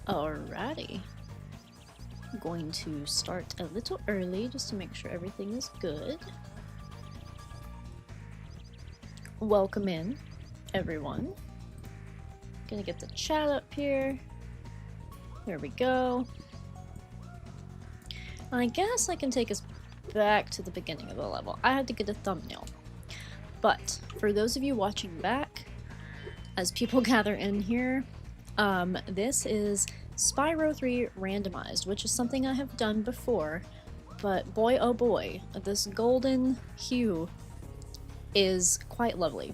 Alrighty. I'm going to start a little early just to make sure everything is good. Welcome in, everyone. Gonna get the chat up here. There we go. I guess I can take us back to the beginning of the level. I had to get a thumbnail. But for those of you watching back, as people gather in here, this is Spyro 3 Randomized, which is something I have done before, but boy oh boy, this golden hue is quite lovely.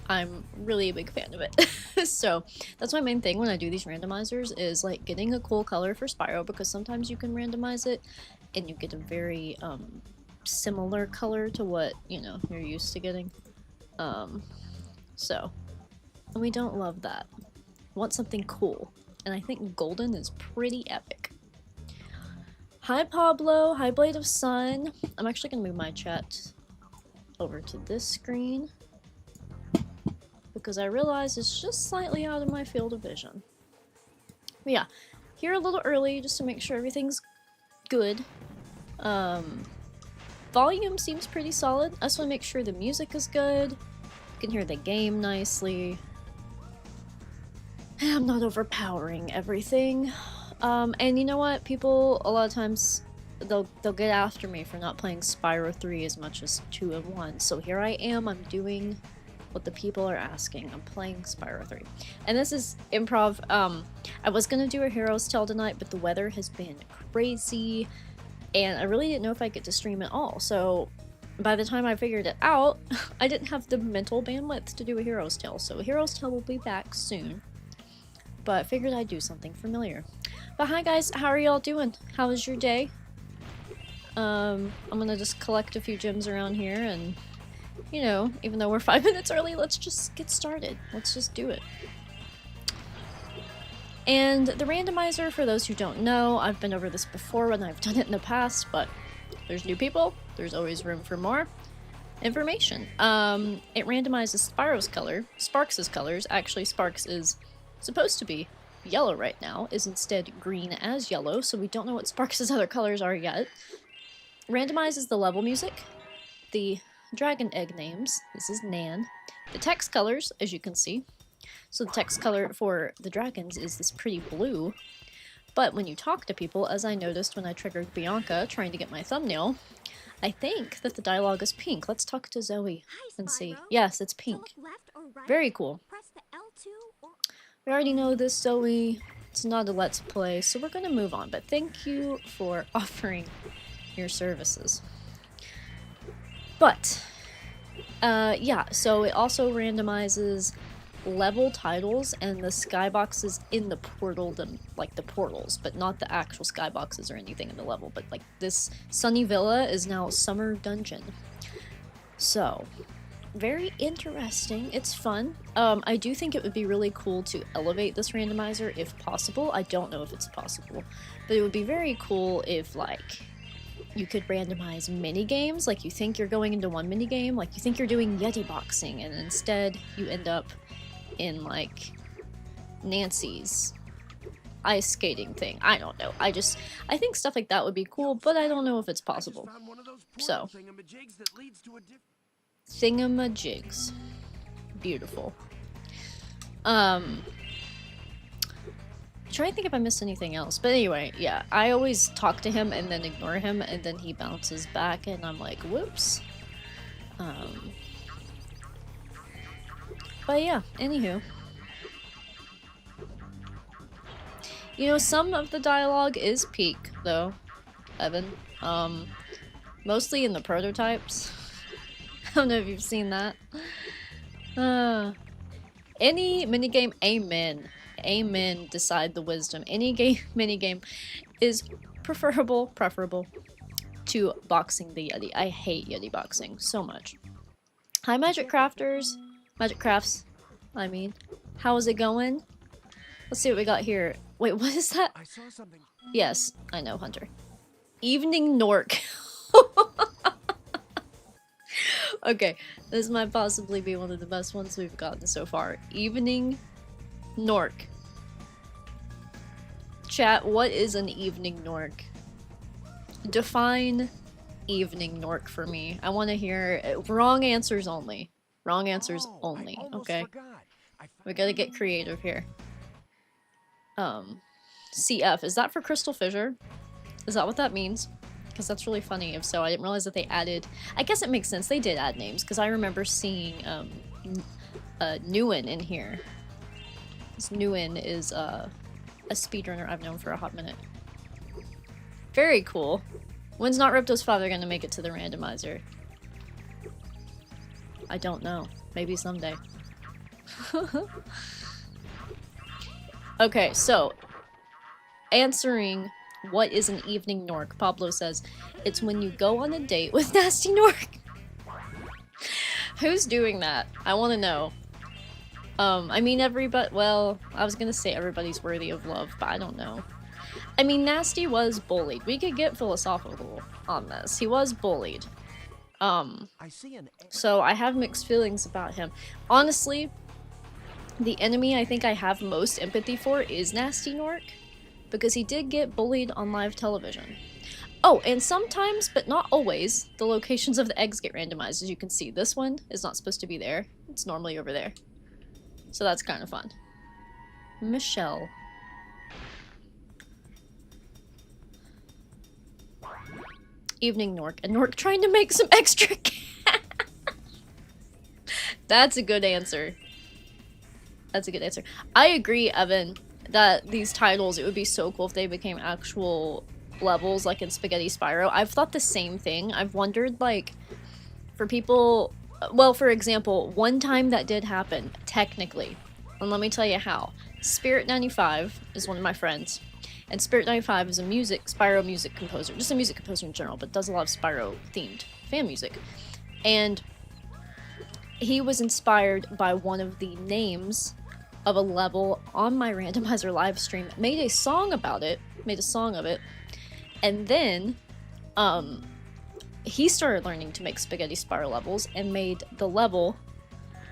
I'm really a big fan of it. So that's my main thing when I do these randomizers, is like getting a cool color for Spyro, because sometimes you can randomize it and you get a very similar color to what, you know, you're used to getting. So we don't love that. Want something cool, and I think golden is pretty epic. Hi Pablo, hi Blade of Sun. I'm actually gonna move my chat over to this screen because I realize it's just slightly out of my field of vision. But yeah, here a little early just to make sure everything's good. Volume seems pretty solid. I just want to make sure the music is good. You can hear the game nicely. I'm not overpowering everything. And you know what? People a lot of times they'll get after me for not playing Spyro 3 as much as 2 and 1. So here I am, I'm doing what the people are asking. I'm playing Spyro 3. And this is improv. I was gonna do a Hero's Tale tonight, but the weather has been crazy, and I really didn't know if I get to stream at all. So by the time I figured it out, I didn't have the mental bandwidth to do a Hero's Tale. So Hero's Tale will be back soon. But figured I'd do something familiar. But hi guys, how are y'all doing? How was your day? I'm gonna just collect a few gems around here, and you know, even though we're 5 minutes early, let's just get started. Let's just do it. And the randomizer, for those who don't know, I've been over this before when I've done it in the past, but there's new people, there's always room for more information. It randomizes Spyro's color, Sparks' colors. Actually, Sparks is supposed to be yellow right now, is instead green as yellow, so we don't know what Sparks' other colors are yet. Randomizes the level music, the dragon egg names, this is Nan, the text colors, as you can see. So the text color for the dragons is this pretty blue, but when you talk to people, as I noticed when I triggered Bianca trying to get my thumbnail, I think that the dialogue is pink. Let's talk to Zoe and see. Yes, it's pink. Very cool. We already know this, Zoe. It's not a let's play, so we're gonna move on, but thank you for offering your services. But, yeah, so it also randomizes level titles and the skyboxes in the portal, like the portals, but not the actual skyboxes or anything in the level, but like this Sunny Villa is now Summer Dungeon. So, very interesting. It's fun. I do think it would be really cool to elevate this randomizer if possible. I don't know if it's possible, but it would be very cool if, like, you could randomize mini games. Like, you think you're going into one mini game, like you think you're doing Yeti boxing, and instead you end up in like Nancy's ice skating thing. I don't know. I think stuff like that would be cool, but I don't know if it's possible. So, thingamajigs. Beautiful. Trying to think if I missed anything else, but anyway, yeah, I always talk to him and then ignore him, and then he bounces back, and I'm like, whoops. But yeah, anywho. You know, some of the dialogue is peak, though, Evan. Mostly in the prototypes. I don't know if you've seen that. Any minigame, amen. Amen, decide the wisdom. Any game, minigame is preferable to boxing the Yeti. I hate Yeti boxing so much. Hi Magic Crafters. Magic Crafts, I mean. How is it going? Let's see what we got here. Wait, what is that? I saw something. Yes, I know, Hunter. Evening Nork. Okay, this might possibly be one of the best ones we've gotten so far. Evening Nork. Chat, what is an evening Nork? Define evening Nork for me. I want to hear wrong answers only. Wrong answers only, okay? We gotta get creative here. CF, is that for Crystal Fissure? Is that what that means? Because that's really funny. If so, I didn't realize that they added... I guess it makes sense. They did add names, because I remember seeing Nguyen in here. This Nguyen is a speedrunner I've known for a hot minute. Very cool. When's Not Ripto's father gonna make it to the randomizer? I don't know. Maybe someday. Okay, so... answering what is an evening Nork, Pablo says, it's when you go on a date with Nasty Nork. Who's doing that? I want to know. I mean everybody, well, I was gonna say everybody's worthy of love, but I don't know. I mean, Nasty was bullied. We could get philosophical on this. He was bullied. So I have mixed feelings about him. Honestly, the enemy I think I have most empathy for is Nasty Nork, because he did get bullied on live television. Oh, and sometimes, but not always, the locations of the eggs get randomized. As you can see, this one is not supposed to be there. It's normally over there. So that's kind of fun. Michelle. Evening Nork. A Nork trying to make some extra cash. That's a good answer. That's a good answer. I agree, Evan, that these titles, it would be so cool if they became actual levels, like in Spaghetti Spyro. I've thought the same thing. I've wondered, like, for people... Well, for example, one time that did happen, technically, and let me tell you how. Spirit95 is one of my friends, and Spirit95 is a Spyro music composer, just a music composer in general, but does a lot of Spyro-themed fan music. And he was inspired by one of the names of a level on my randomizer live stream, made a song about it, made a song of it, and then, he started learning to make Spaghetti Spyro levels and made the level,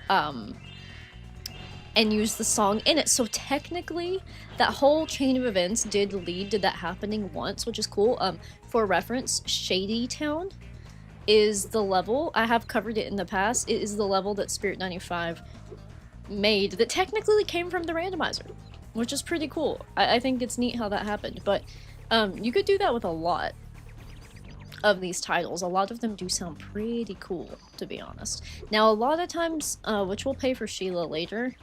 and used the song in it. So technically, that whole chain of events did lead to that happening once, which is cool. For reference, Shady Town is the level, I have covered it in the past, it is the level that Spirit95 made that technically came from the randomizer, which is pretty cool. I think it's neat how that happened, but you could do that with a lot of these titles. A lot of them do sound pretty cool, to be honest. Now, a lot of times, which we'll pay for Sheila later,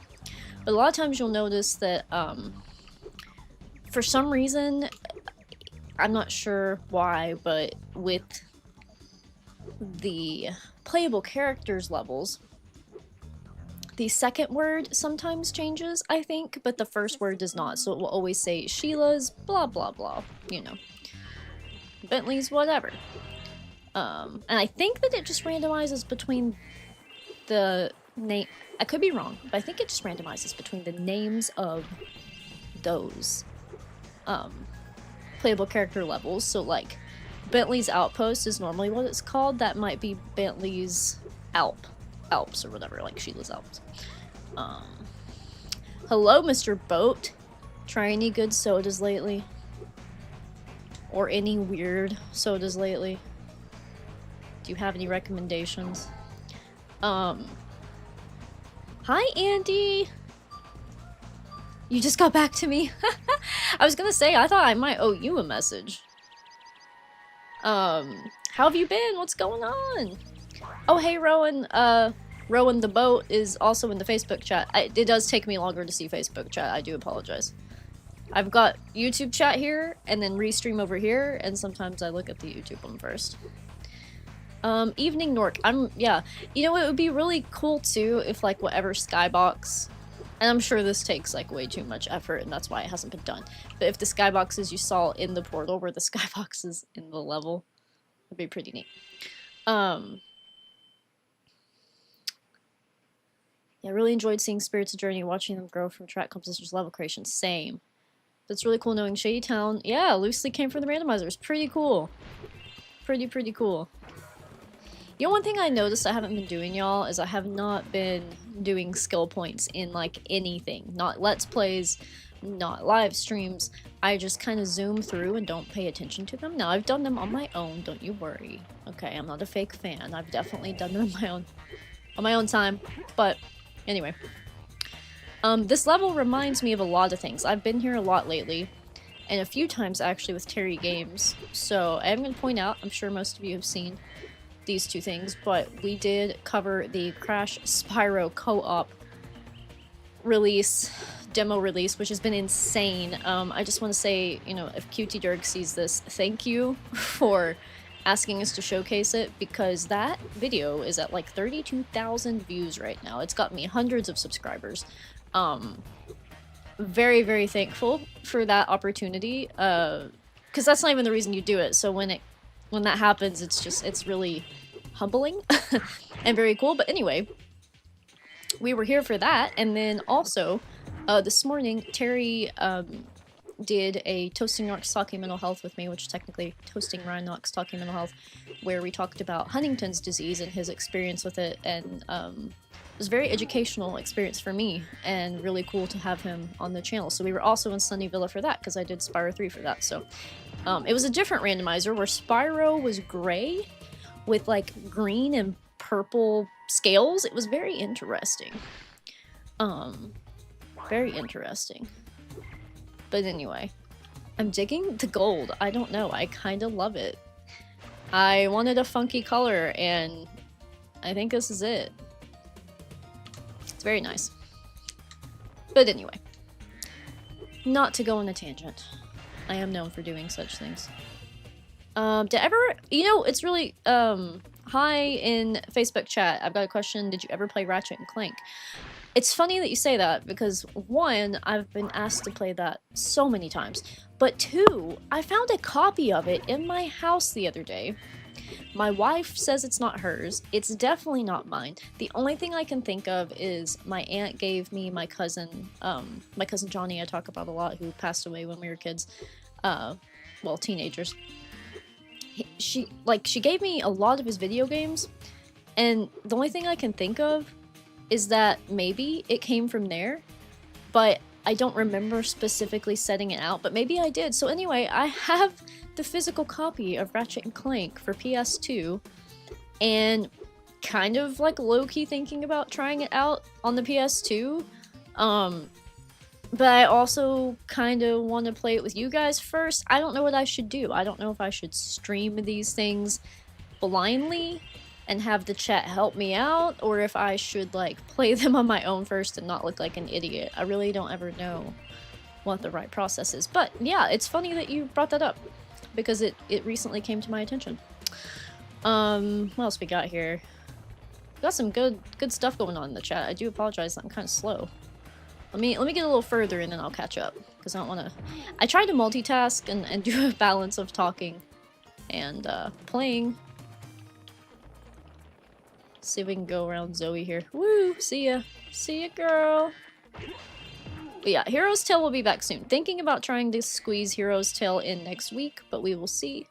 but a lot of times you'll notice that, for some reason, I'm not sure why, but with the playable characters levels, the second word sometimes changes, I think, but the first word does not, so it will always say Sheila's blah blah blah, you know. Bentley's whatever. And I think that it just randomizes between the name. I could be wrong, but I think it just randomizes between the names of those playable character levels. So, like, Bentley's Outpost is normally what it's called. That might be Bentley's Alps or whatever, like Sheila's Alps. Hello, Mr. Boat. Try any good sodas lately? Or any weird sodas lately? Do you have any recommendations? Hi, Andy! You just got back to me. I was gonna say, I thought I might owe you a message. How have you been? What's going on? Oh, hey, Rowan. Rowan the Boat is also in the Facebook chat. It does take me longer to see Facebook chat. I do apologize. I've got YouTube chat here, and then Restream over here, and sometimes I look at the YouTube one first. Evening Nork. Yeah. You know, it would be really cool, too, if, like, whatever Skybox... And I'm sure this takes, like, way too much effort, and that's why it hasn't been done. But if the skyboxes you saw in the portal were the skyboxes in the level, it'd be pretty neat. Yeah, I really enjoyed seeing Spirits of Journey, watching them grow from track compositions, level creation. Same. That's really cool knowing Shady Town. Yeah, loosely came from the randomizer. It's pretty cool. Pretty cool. You know, one thing I noticed I haven't been doing, y'all, is I have not been doing skill points in, like, anything. Not Let's Plays, not live streams. I just kind of zoom through and don't pay attention to them. Now, I've done them on my own, don't you worry. Okay, I'm not a fake fan. I've definitely done them on my own time. But anyway. This level reminds me of a lot of things. I've been here a lot lately, and a few times actually with Terry Games. So I'm going to point out, I'm sure most of you have seen these two things, but we did cover the Crash Spyro co-op release, demo release, which has been insane. I just want to say, you know, if QT Dirk sees this, thank you for asking us to showcase it, because that video is at like 32,000 views right now. It's got me hundreds of subscribers. Very, very thankful for that opportunity, because that's not even the reason you do it. So when that happens, it's really humbling and very cool. But anyway, we were here for that, and then also this morning Terry did a Toasting Rocks Talking Mental Health with me, which is technically Toasting Rocks Talking Mental Health, where we talked about Huntington's disease and his experience with it, and it was a very educational experience for me, and really cool to have him on the channel. So we were also in Sunny Villa for that, because I did Spyro 3 for that. So it was a different randomizer, where Spyro was gray with like green and purple scales. It was very interesting. Very interesting. But anyway, I'm digging the gold. I don't know, I kind of love it. I wanted a funky color, and I think this is it. It's very nice. But anyway, not to go on a tangent. I am known for doing such things. Did ever, you know, it's really, hi in Facebook chat, I've got a question. Did you ever play Ratchet and Clank? It's funny that you say that, because one, I've been asked to play that so many times, but two, I found a copy of it in my house the other day. My wife says it's not hers. It's definitely not mine. The only thing I can think of is my aunt gave me my cousin Johnny, I talk about a lot, who passed away when we were kids, well, teenagers. She gave me a lot of his video games, and the only thing I can think of is that maybe it came from there, but I don't remember specifically setting it out, but maybe I did. So anyway, I have the physical copy of Ratchet and Clank for PS2, and kind of like low-key thinking about trying it out on the PS2, but I also kind of want to play it with you guys first. I don't know what I should do. I don't know if I should stream these things blindly and have the chat help me out, or if I should like play them on my own first and not look like an idiot. I really don't ever know what the right process is. But yeah, it's funny that you brought that up, because it recently came to my attention. What else we got here? We got some good stuff going on in the chat. I do apologize that I'm kind of slow. Let me get a little further and then I'll catch up, because I don't want to. I tried to multitask and do a balance of talking and playing. See if we can go around Zoe here. Woo! See ya. See ya, girl. But yeah, Hero's Tail will be back soon. Thinking about trying to squeeze Hero's Tail in next week, but we will see.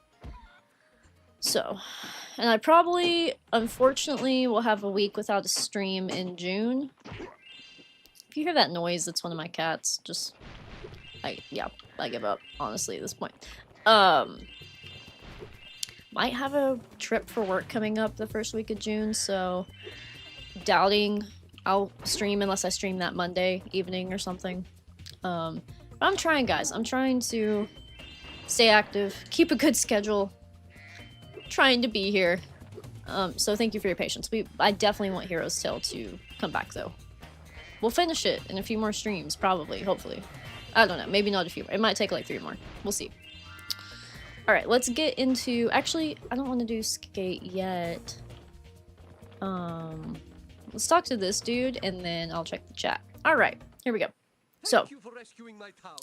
So, and I probably, unfortunately, will have a week without a stream in June. If you hear that noise, it's one of my cats. Just, I give up, honestly, at this point. Might have a trip for work coming up the first week of June, so doubting I'll stream unless I stream that Monday evening or something. But I'm trying, guys. I'm trying to stay active, keep a good schedule, trying to be here. So thank you for your patience. I definitely want Hero's Tail to come back, though. We'll finish it in a few more streams, probably, hopefully. I don't know, maybe not a few more. It might take like 3 more. We'll see. Alright, let's get into... Actually, I don't want to do skate yet. Let's talk to this dude, and then I'll check the chat. Alright, here we go. So, Thank you for rescuing my town.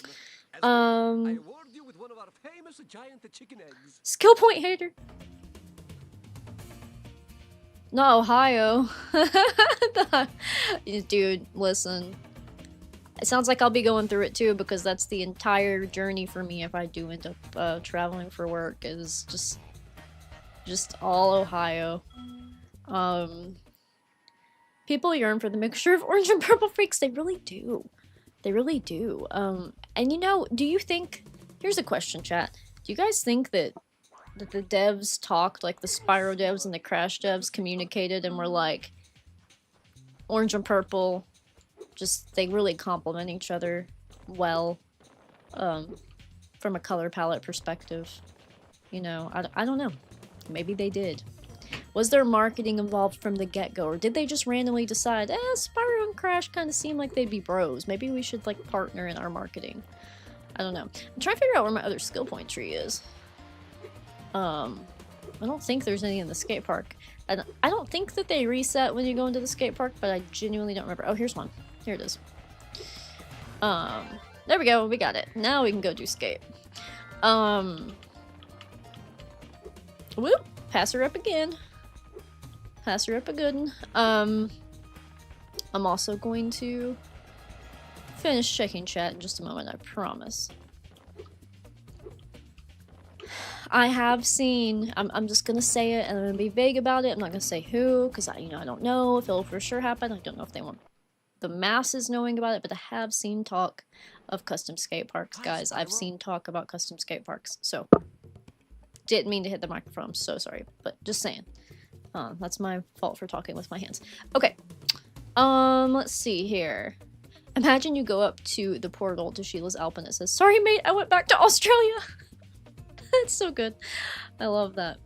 As I award you with one of our famous giant chicken eggs. Skill point hater. Not Ohio. Dude, listen. It sounds like I'll be going through it too, because that's the entire journey for me if I do end up traveling for work, is just all Ohio. People yearn for the mixture of orange and purple freaks, they really do. They really do. And you know, do you think... Here's a question, chat. Do you guys think that the devs talked, like the Spyro devs and the Crash devs communicated and were like, orange and purple, just they really complement each other well, from a color palette perspective? You know, I don't know. Maybe they did. Was there marketing involved from the get-go, or did they just randomly decide, Spyro and Crash kind of seem like they'd be bros, maybe we should, like, partner in our marketing? I don't know. I'm trying to figure out where my other skill point tree is. I don't think there's any in the skate park. And I don't think that they reset when you go into the skate park, but I genuinely don't remember. Oh, here's one. Here it is. There we go. We got it. Now we can go do skate. Whoop. Pass her up again. Pass her up a good one. I'm also going to finish checking chat in just a moment, I promise. I have seen, I'm just gonna say it and I'm gonna be vague about it. I'm not gonna say who, because I don't know if it'll for sure happen. I don't know if they want the masses knowing about it, but I have seen talk of custom skate parks, guys. I've seen talk about custom skate parks, so didn't mean to hit the microphone. I'm so sorry, but just saying. That's my fault for talking with my hands. Okay. Let's see here. Imagine you go up to the portal to Sheila's Alp and it says, "Sorry, mate, I went back to Australia." That's so good. I love that.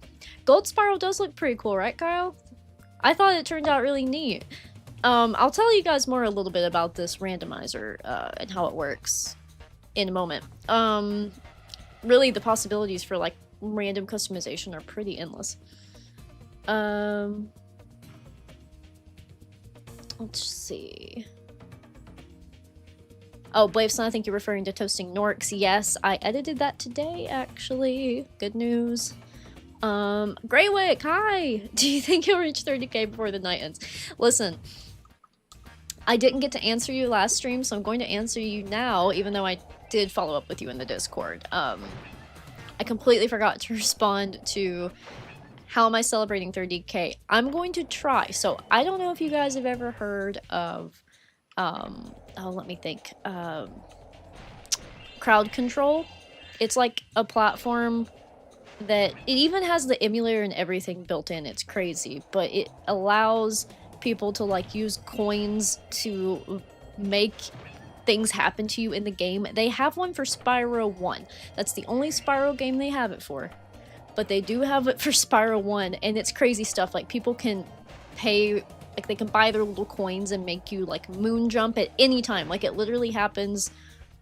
Gold Spyro does look pretty cool, right, Kyle? I thought it turned out really neat. I'll tell you guys more a little bit about this randomizer, and how it works in a moment. Really, the possibilities for, like, random customization are pretty endless. Let's see. Oh, Blaveson, I think you're referring to toasting Norks. Yes, I edited that today, actually. Good news. Greywick, hi! Do you think you'll reach 30k before the night ends? Listen, I didn't get to answer you last stream, so I'm going to answer you now, even though I did follow up with you in the Discord. I completely forgot to respond to how am I celebrating 30k. I'm going to try. So I don't know if you guys have ever heard of, oh, let me think, crowd control. It's like a platform that, it even has the emulator and everything built in. It's crazy, but it allows people to, like, use coins to make things happen to you in the game. They have one for Spyro 1. That's the only Spyro game they have it for. But they do have it for Spyro 1, and it's crazy stuff. Like, people can pay, like, they can buy their little coins and make you, like, moon jump at any time. Like, it literally happens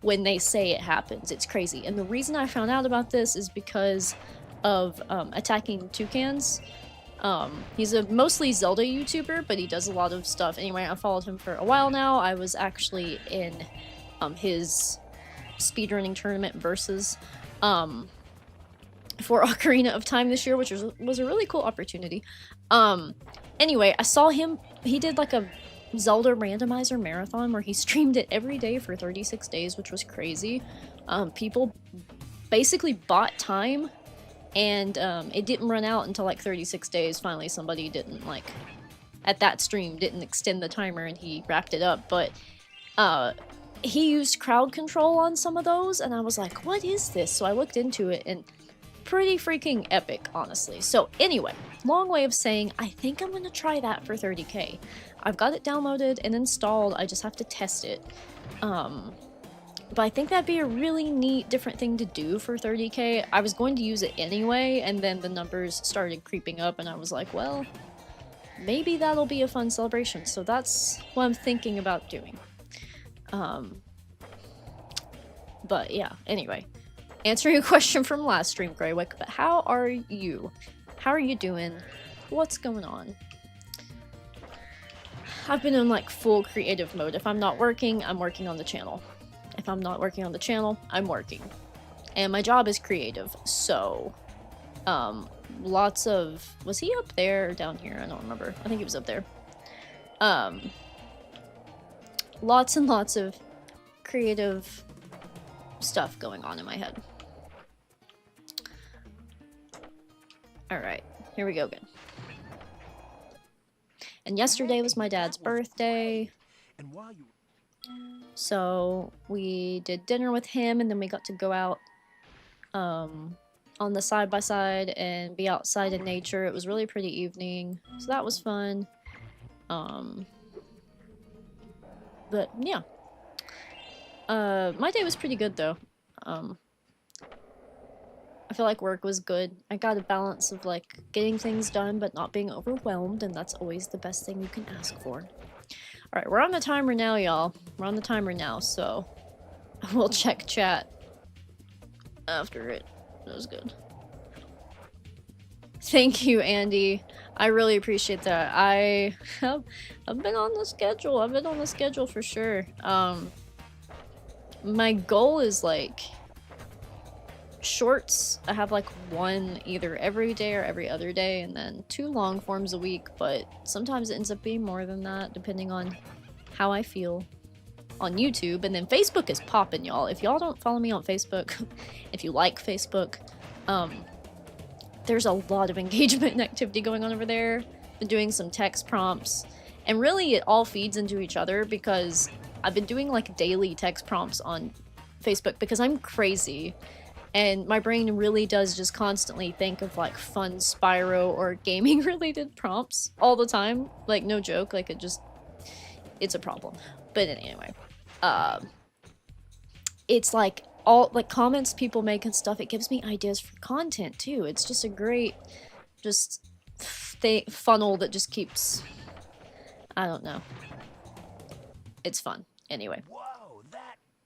when they say it happens. It's crazy. And the reason I found out about this is because of Attacking Toucans. He's a mostly Zelda YouTuber, but he does a lot of stuff. Anyway, I followed him for a while now. I was actually in his speedrunning tournament versus for Ocarina of Time this year, which was a really cool opportunity. Anyway, I saw him, he did like a Zelda Randomizer marathon where he streamed it every day for 36 days, which was crazy. People basically bought time, and it didn't run out until like 36 days. Finally, somebody didn't, like, at that stream, didn't extend the timer and he wrapped it up, but he used crowd control on some of those, and I was like, what is this? So I looked into it, and pretty freaking epic, honestly. So anyway, long way of saying, I think I'm gonna try that for 30k. I've got it downloaded and installed, I just have to test it. But I think that'd be a really neat, different thing to do for 30k. I was going to use it anyway, and then the numbers started creeping up, and I was like, well, maybe that'll be a fun celebration. So that's what I'm thinking about doing. But yeah, anyway. Answering a question from last stream, Greywick, but how are you? How are you doing? What's going on? I've been in, like, full creative mode. If I'm not working, I'm working on the channel. If I'm not working on the channel, I'm working. And my job is creative, so lots of... Was he up there or down here? I don't remember. I think he was up there. Lots and lots of creative stuff going on in my head. Alright, here we go again. And yesterday was my dad's birthday. So we did dinner with him, and then we got to go out on the side-by-side and be outside in nature. It was really pretty evening, so that was fun. But yeah. My day was pretty good though. I feel like work was good. I got a balance of like getting things done but not being overwhelmed, and that's always the best thing you can ask for. Alright, we're on the timer now, y'all. We're on the timer now, so we'll check chat after it. That was good. Thank you, Andy. I really appreciate that. I've been on the schedule. I've been on the schedule for sure. My goal is like shorts. I have like one either every day or every other day, and then 2 long forms a week, but sometimes it ends up being more than that depending on how I feel on YouTube. And then Facebook is popping, y'all. If y'all don't follow me on Facebook, if you like Facebook, there's a lot of engagement and activity going on over there. Been doing some text prompts, and really it all feeds into each other because I've been doing like daily text prompts on Facebook because I'm crazy. And my brain really does just constantly think of like fun Spyro or gaming related prompts all the time. Like no joke, like it's a problem. But anyway, it's like all like comments people make and stuff. It gives me ideas for content too. It's just a great funnel that just keeps, I don't know. It's fun. Anyway.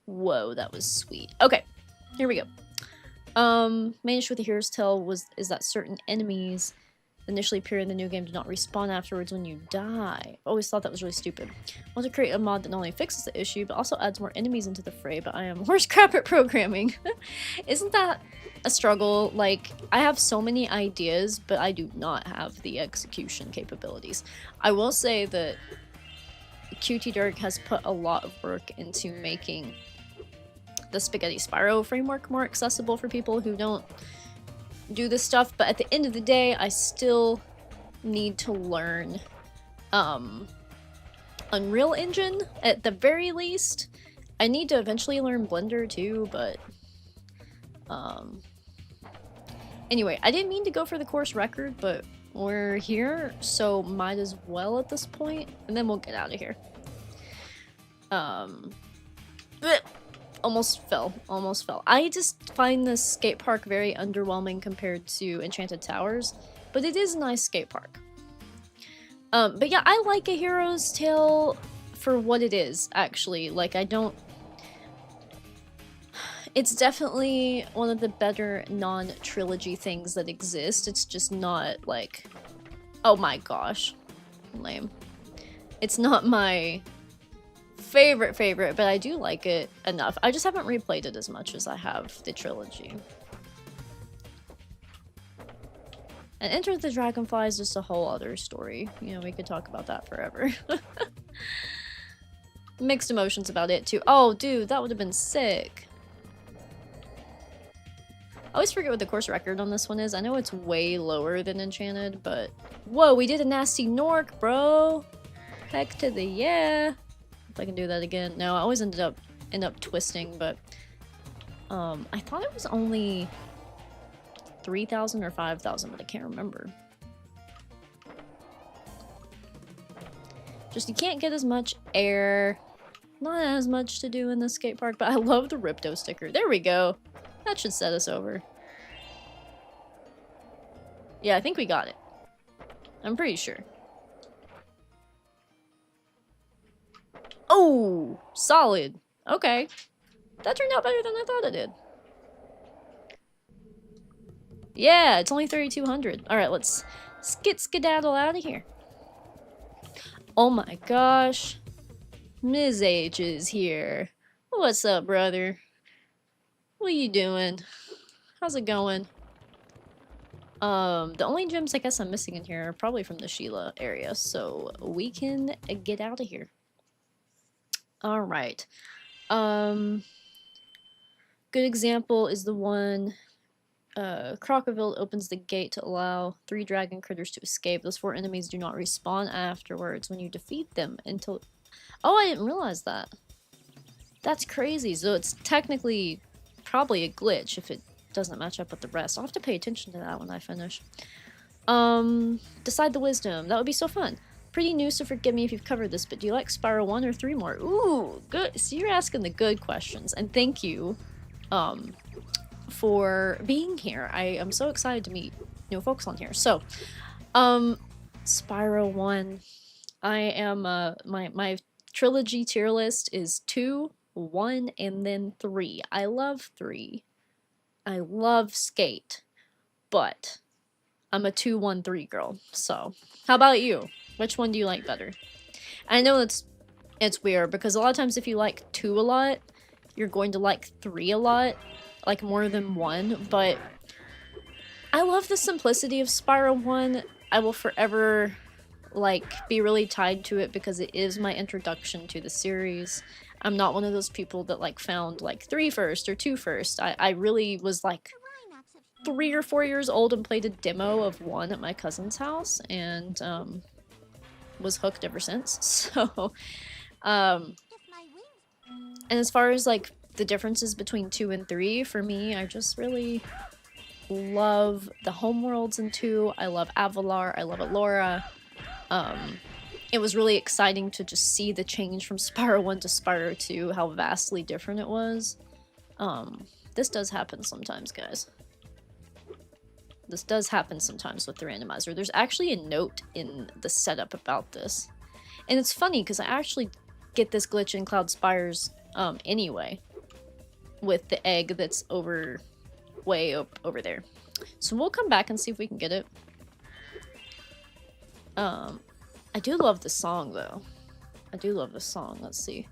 Whoa, that was sweet. Okay, here we go. Main issue with the Hero's Tale is that certain enemies initially appear in the new game do not respawn afterwards when you die. Always thought that was really stupid. I want to create a mod that not only fixes the issue, but also adds more enemies into the fray, but I am horse crap at programming. Isn't that a struggle? Like, I have so many ideas, but I do not have the execution capabilities. I will say that QT Dirk has put a lot of work into making the Spaghetti Spyro framework more accessible for people who don't do this stuff, but at the end of the day, I still need to learn Unreal Engine at the very least. I need to eventually learn Blender too, but anyway, I didn't mean to go for the course record, but we're here, so might as well at this point, and then we'll get out of here. Almost fell. I just find this skate park very underwhelming compared to Enchanted Towers, but it is a nice skate park. But yeah, I like A Hero's Tale for what it is, actually. Like, it's definitely one of the better non-trilogy things that exist. It's just not, like... Oh my gosh. Lame. It's not my favorite, but I do like it enough. I just haven't replayed it as much as I have the trilogy. And Enter the Dragonfly is just a whole other story. You know, we could talk about that forever. Mixed emotions about it too. Oh, dude, that would have been sick. I always forget what the course record on this one is. I know it's way lower than Enchanted, but... Whoa, we did a nasty Nork, bro! Heck to the yeah! If I can do that again. No, I always end up twisting, but... I thought it was only 3,000 or 5,000, but I can't remember. Just, you can't get as much air. Not as much to do in the skate park, but I love the Ripto sticker. There we go! That should set us over. Yeah, I think we got it. I'm pretty sure. Oh! Solid. Okay. That turned out better than I thought it did. Yeah, it's only 3,200. Alright, let's skedaddle out of here. Oh my gosh. Ms. H is here. What's up, brother? What you doing? How's it going? The only gems I guess I'm missing in here are probably from the Sheila area, so we can get out of here. Alright. Good example is the one Crockerville opens the gate to allow 3 dragon critters to escape. Those 4 enemies do not respawn afterwards when you defeat them until... Oh, I didn't realize that. That's crazy. So it's technically probably a glitch if it doesn't match up with the rest. I'll have to pay attention to that when I finish. Decide the wisdom. That would be so fun. Pretty new, so forgive me if you've covered this, but do you like Spyro 1 or 3 more? Ooh, good. So you're asking the good questions, and thank you, for being here. I am so excited to meet new folks on here. So, Spyro 1. I am, my trilogy tier list is 2, 1, and then 3. I love 3. I love Skate, but I'm a 2, 1, 3 girl. So, how about you? Which one do you like better? I know it's weird because a lot of times if you like 2 a lot, you're going to like 3 a lot, like more than 1, but I love the simplicity of Spyro 1. I will forever like be really tied to it because it is my introduction to the series. I'm not one of those people that like found like 3 first or 2 first. I really was like 3 or 4 years old and played a demo of 1 at my cousin's house and was hooked ever since. So and as far as like the differences between 2 and 3, for me, I just really love the homeworlds in 2. I love Avalar, I love Elora. It was really exciting to just see the change from Spyro 1 to Spyro 2, how vastly different it was. This does happen sometimes, guys. This does happen sometimes with the randomizer. There's actually a note in the setup about this. And it's funny, because I actually get this glitch in Cloud Spires anyway. With the egg that's way up over there. So we'll come back and see if we can get it. I do love the song, though. I do love the song. Let's see.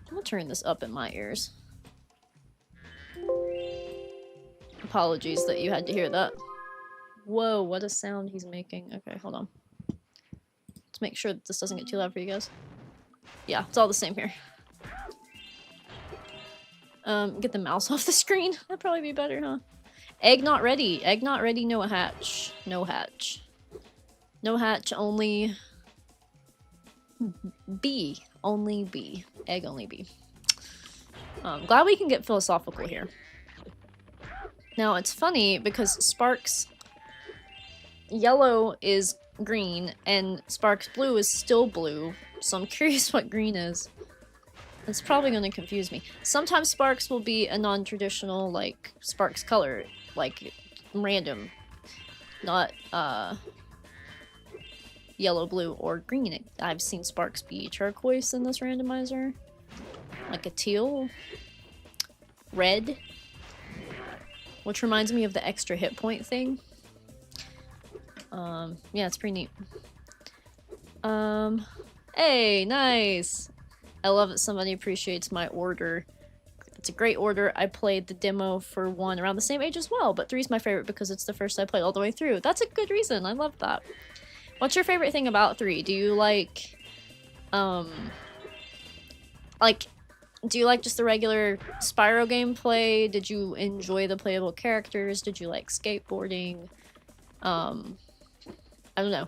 I'm gonna turn this up in my ears. Apologies that you had to hear that. Whoa, what a sound he's making. Okay, hold on. Let's make sure that this doesn't get too loud for you guys. Yeah, it's all the same here. Get the mouse off the screen. That'd probably be better, huh? Egg not ready. Egg not ready, no hatch. No hatch. No hatch, only B. Only B. Egg only B. Glad we can get philosophical here. Now, it's funny because Sparks yellow is green and Sparks blue is still blue, so I'm curious what green is. It's probably going to confuse me. Sometimes Sparks will be a non-traditional, like, Sparks color, like, random. Not, yellow, blue, or green. I've seen Sparks be turquoise in this randomizer. Like a teal. Red. Which reminds me of the extra hit point thing. Yeah, it's pretty neat. Hey, nice! I love that somebody appreciates my order. It's a great order. I played the demo for 1 around the same age as well, but 3 is my favorite because it's the first I played all the way through. That's a good reason. I love that. What's your favorite thing about 3? Do you like, do you like just the regular Spyro gameplay? Did you enjoy the playable characters? Did you like skateboarding? I don't know.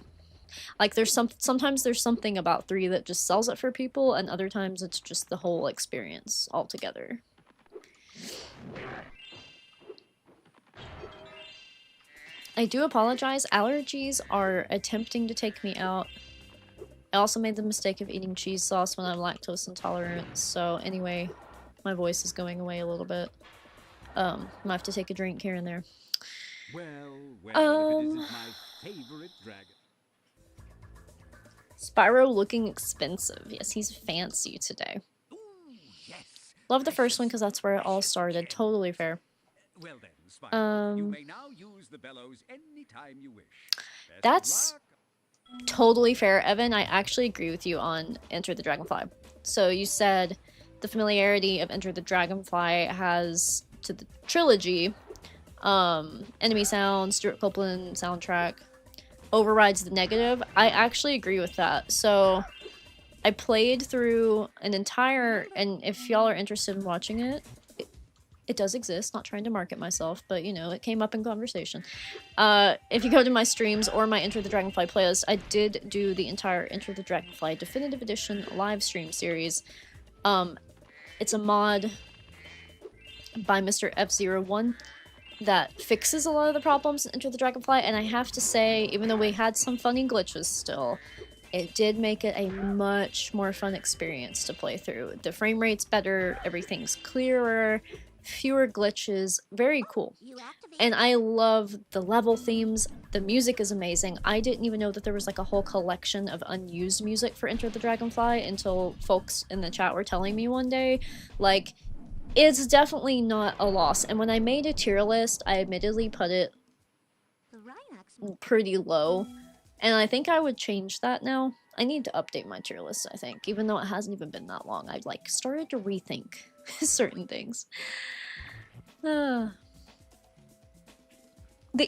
Like, sometimes there's something about 3 that just sells it for people, and other times it's just the whole experience altogether. I do apologize. Allergies are attempting to take me out. I also made the mistake of eating cheese sauce when I'm lactose intolerant, so anyway, my voice is going away a little bit. I might have to take a drink here and there. Well, if it isn't my favorite dragon. Spyro looking expensive. Yes, he's fancy today. Ooh, yes. Love the first one because that's where it all started. Totally fair. Well then, Spyro, you may now use the bellows anytime you wish. Best That's of luck. totally fair, Evan. I actually agree with you on Enter the Dragonfly. So you said the familiarity of Enter the Dragonfly has to the trilogy, enemy sound, Stuart Copeland soundtrack, overrides the negative. I actually agree with that. So I played through an entire, and if y'all are interested in watching it, it does exist, not trying to market myself, but you know, it came up in conversation. If you go to my streams or my Enter the Dragonfly playlist, I did do the entire Enter the Dragonfly Definitive Edition live stream series. It's a mod by Mr. F01 that fixes a lot of the problems in Enter the Dragonfly, and I have to say, even though we had some funny glitches still, it did make it a much more fun experience to play through. The frame rate's better, everything's clearer, fewer glitches, very cool. And I love the level themes, the music is amazing. I didn't even know that there was like a whole collection of unused music for Enter the Dragonfly until folks in the chat were telling me one day. Like, it's definitely not a loss. And when I made a tier list, I admittedly put it pretty low. And I think I would change that now. I need to update my tier list, I think. Even though it hasn't even been that long. I've like started to rethink certain things. The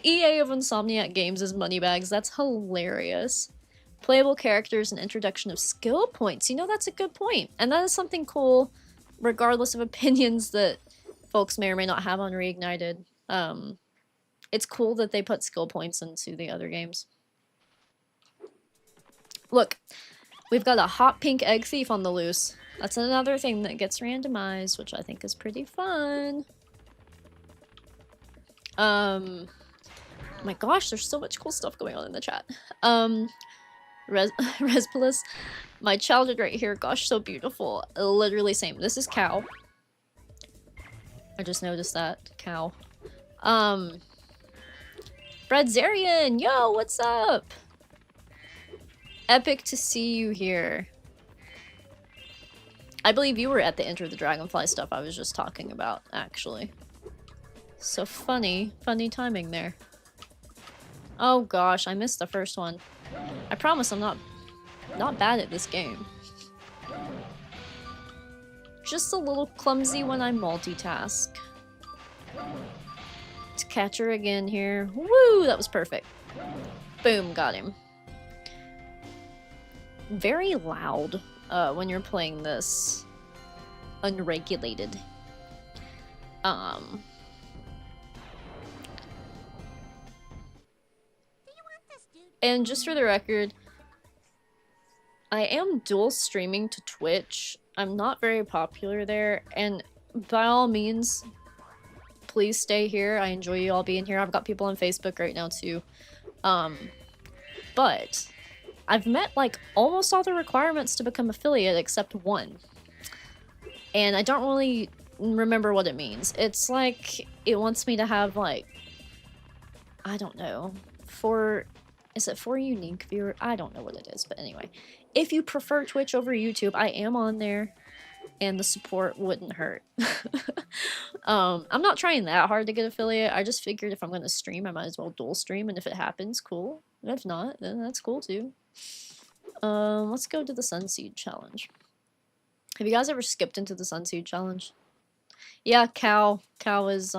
EA of Insomniac Games is Moneybags. That's hilarious. Playable characters and introduction of skill points. You know, that's a good point. And that is something cool, regardless of opinions that folks may or may not have on Reignited. It's cool that they put skill points into the other games. Look, we've got a hot pink egg thief on the loose. That's another thing that gets randomized, which I think is pretty fun. My gosh, there's so much cool stuff going on in the chat. Respolis, my childhood right here, gosh, so beautiful. Literally same. This is Cow. I just noticed that. Cow. Brad Zarian, yo, what's up? Epic to see you here. I believe you were at the Enter the Dragonfly stuff I was just talking about, actually. So funny timing there. Oh gosh, I missed the first one. I promise I'm not bad at this game. Just a little clumsy when I multitask. To catch her again here. Woo, that was perfect. Boom, got him. Very loud when you're playing this unregulated. And just for the record, I am dual streaming to Twitch. I'm not very popular there, and by all means, please stay here. I enjoy you all being here. I've got people on Facebook right now too. But I've met like almost all the requirements to become affiliate except one. And I don't really remember what it means. It's like it wants me to have like, I don't know, is it 4 unique viewers? I don't know what it is, but anyway. If you prefer Twitch over YouTube, I am on there, and the support wouldn't hurt. I'm not trying that hard to get affiliate. I just figured if I'm going to stream, I might as well dual stream, and if it happens, cool. And if not, then that's cool too. Let's go to the Sunseed Challenge. Have you guys ever skipped into the Sunseed Challenge? Yeah, Cow is,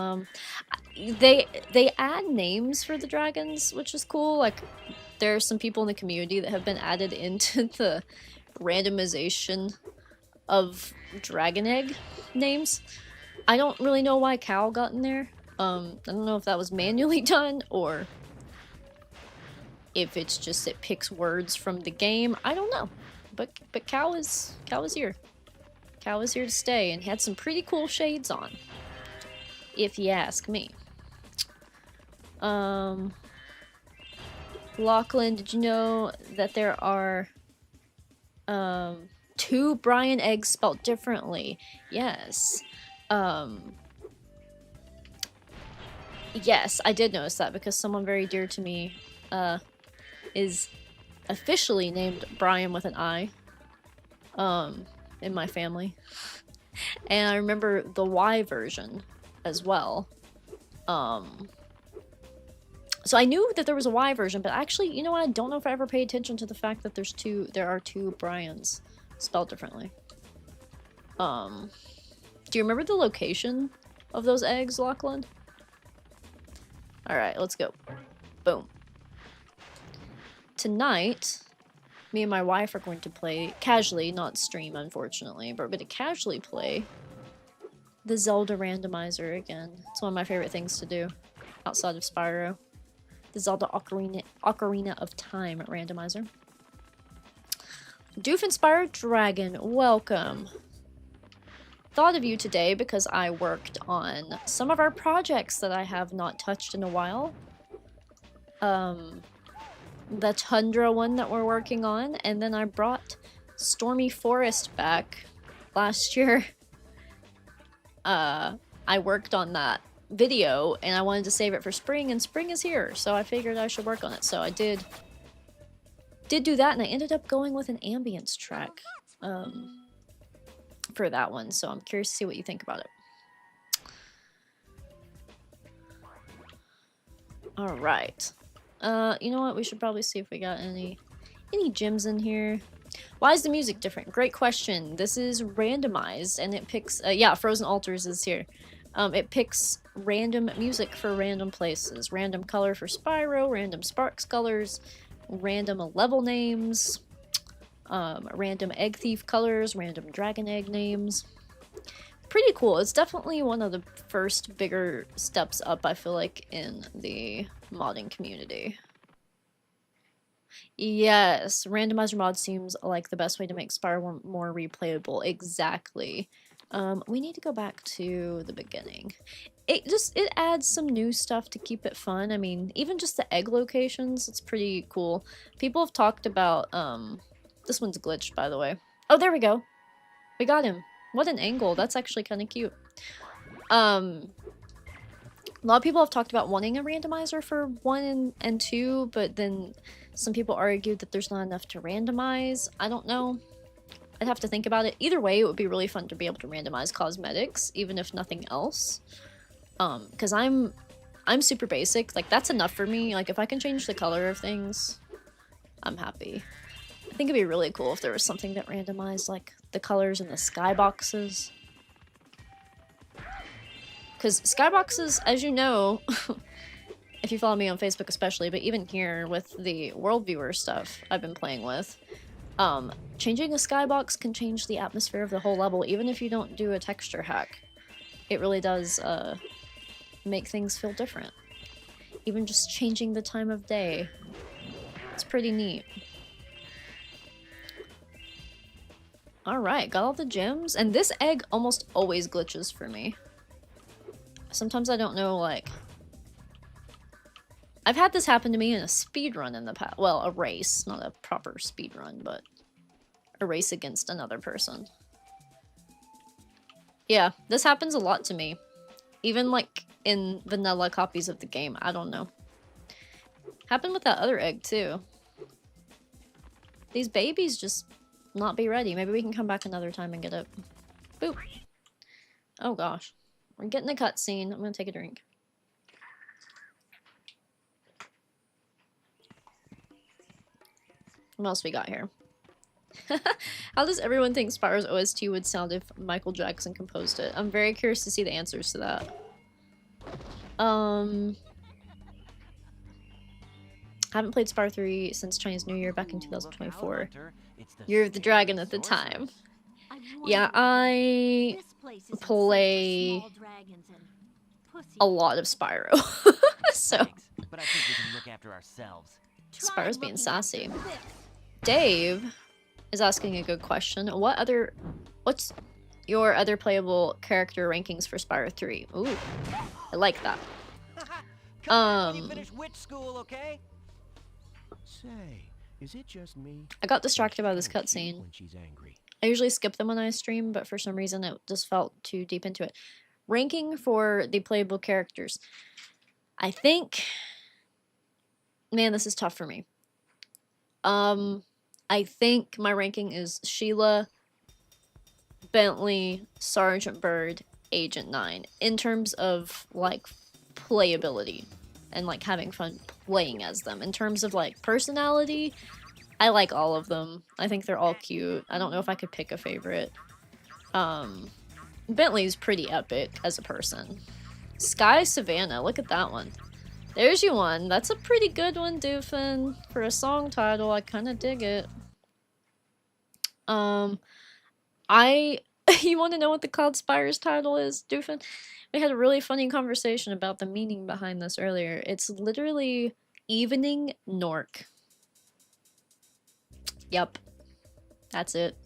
they add names for the dragons, which is cool. Like, there are some people in the community that have been added into the randomization of dragon egg names. I don't really know why Cow got in there. I don't know if that was manually done or if it's just it picks words from the game. I don't know. But Cow is here. Cow is here to stay and had some pretty cool shades on, if you ask me. Lachlan, did you know that there are 2 Brian eggs spelled differently? Yes. Yes, I did notice that because someone very dear to me is officially named Brian with an I in my family. And I remember the Y version as well. So I knew that there was a Y version, but actually, you know what? I don't know if I ever paid attention to the fact that there are 2 Brians spelled differently. Do you remember the location of those eggs, Lachlan? Alright, let's go. Boom. Tonight, me and my wife are going to play casually, not stream unfortunately, but we're going to casually play the Zelda Randomizer again. It's one of my favorite things to do outside of Spyro. The Zelda Ocarina of Time Randomizer. Doof Inspired Dragon, welcome. thought of you today because I worked on some of our projects that I have not touched in a while. The Tundra one that we're working on, and then I brought Stormy Forest back last year. I worked on that video and I wanted to save it for spring, and spring is here, so I figured I should work on it. So I did do that, and I ended up going with an ambience track for that one, so I'm curious to see what you think about it. Alright. You know what? We should probably see if we got any gems in here. Why is the music different? Great question. This is randomized, and it picks... yeah, Frozen Altars is here. It picks random music for random places. Random color for Spyro, random Sparks colors, random level names, random egg thief colors, random dragon egg names. Pretty cool. It's definitely one of the first bigger steps up, I feel like, in the modding community. Yes, randomizer mod seems like the best way to make Spyro more replayable. Exactly. We need to go back to the beginning. It adds some new stuff to keep it fun. I mean, even just the egg locations, it's pretty cool. People have talked about, this one's glitched, by the way. Oh, there we go. We got him. What an angle. That's actually kind of cute. A lot of people have talked about wanting a randomizer for 1 and 2, but then some people argued that there's not enough to randomize. I don't know. I'd have to think about it. Either way, it would be really fun to be able to randomize cosmetics, even if nothing else. Because I'm super basic. Like, that's enough for me. Like, if I can change the color of things, I'm happy. I think it'd be really cool if there was something that randomized, like, the colors in the skyboxes. Because skyboxes, as you know, if you follow me on Facebook especially, but even here with the world viewer stuff I've been playing with, changing a skybox can change the atmosphere of the whole level, even if you don't do a texture hack. It really does make things feel different. Even just changing the time of day. It's pretty neat. Alright, got all the gems. And this egg almost always glitches for me. Sometimes I don't know, like... I've had this happen to me in a speedrun in the past. Well, a race. Not a proper speedrun, but a race against another person. Yeah, this happens a lot to me. Even, like, in vanilla copies of the game. I don't know. Happened with that other egg, too. These babies just not be ready. Maybe we can come back another time and get it. Boop. Oh, gosh. We're getting a cutscene. I'm gonna take a drink. What else we got here? How does everyone think Spyro's OST would sound if Michael Jackson composed it? I'm very curious to see the answers to that. Haven't played Spyro 3 since Chinese New Year back in 2024. Year of the Dragon at the time. Yeah, I play a lot of Spyro. So But I think we can look after ourselves. Spyro's being sassy. Dave is asking a good question. What's your other playable character rankings for Spyro 3? Ooh, I like that. Come on, when you finish witch school, okay? Say, is it just me? I got distracted by this cutscene. When she's angry. I usually skip them when I stream, but for some reason it just felt too deep into it. Ranking for the playable characters. I think... Man, this is tough for me. I think my ranking is Sheila, Bentley, Sergeant Bird, Agent 9. In terms of, like, playability. And, like, having fun playing as them. In terms of, like, personality... I like all of them. I think they're all cute. I don't know if I could pick a favorite. Bentley's pretty epic as a person. Sky Savannah, look at that one. There's you one. That's a pretty good one, Doofin. For a song title, I kind of dig it. You want to know what the Cloud Spire's title is, Doofin? We had a really funny conversation about the meaning behind this earlier. It's literally Evening Nork. Yep. That's it.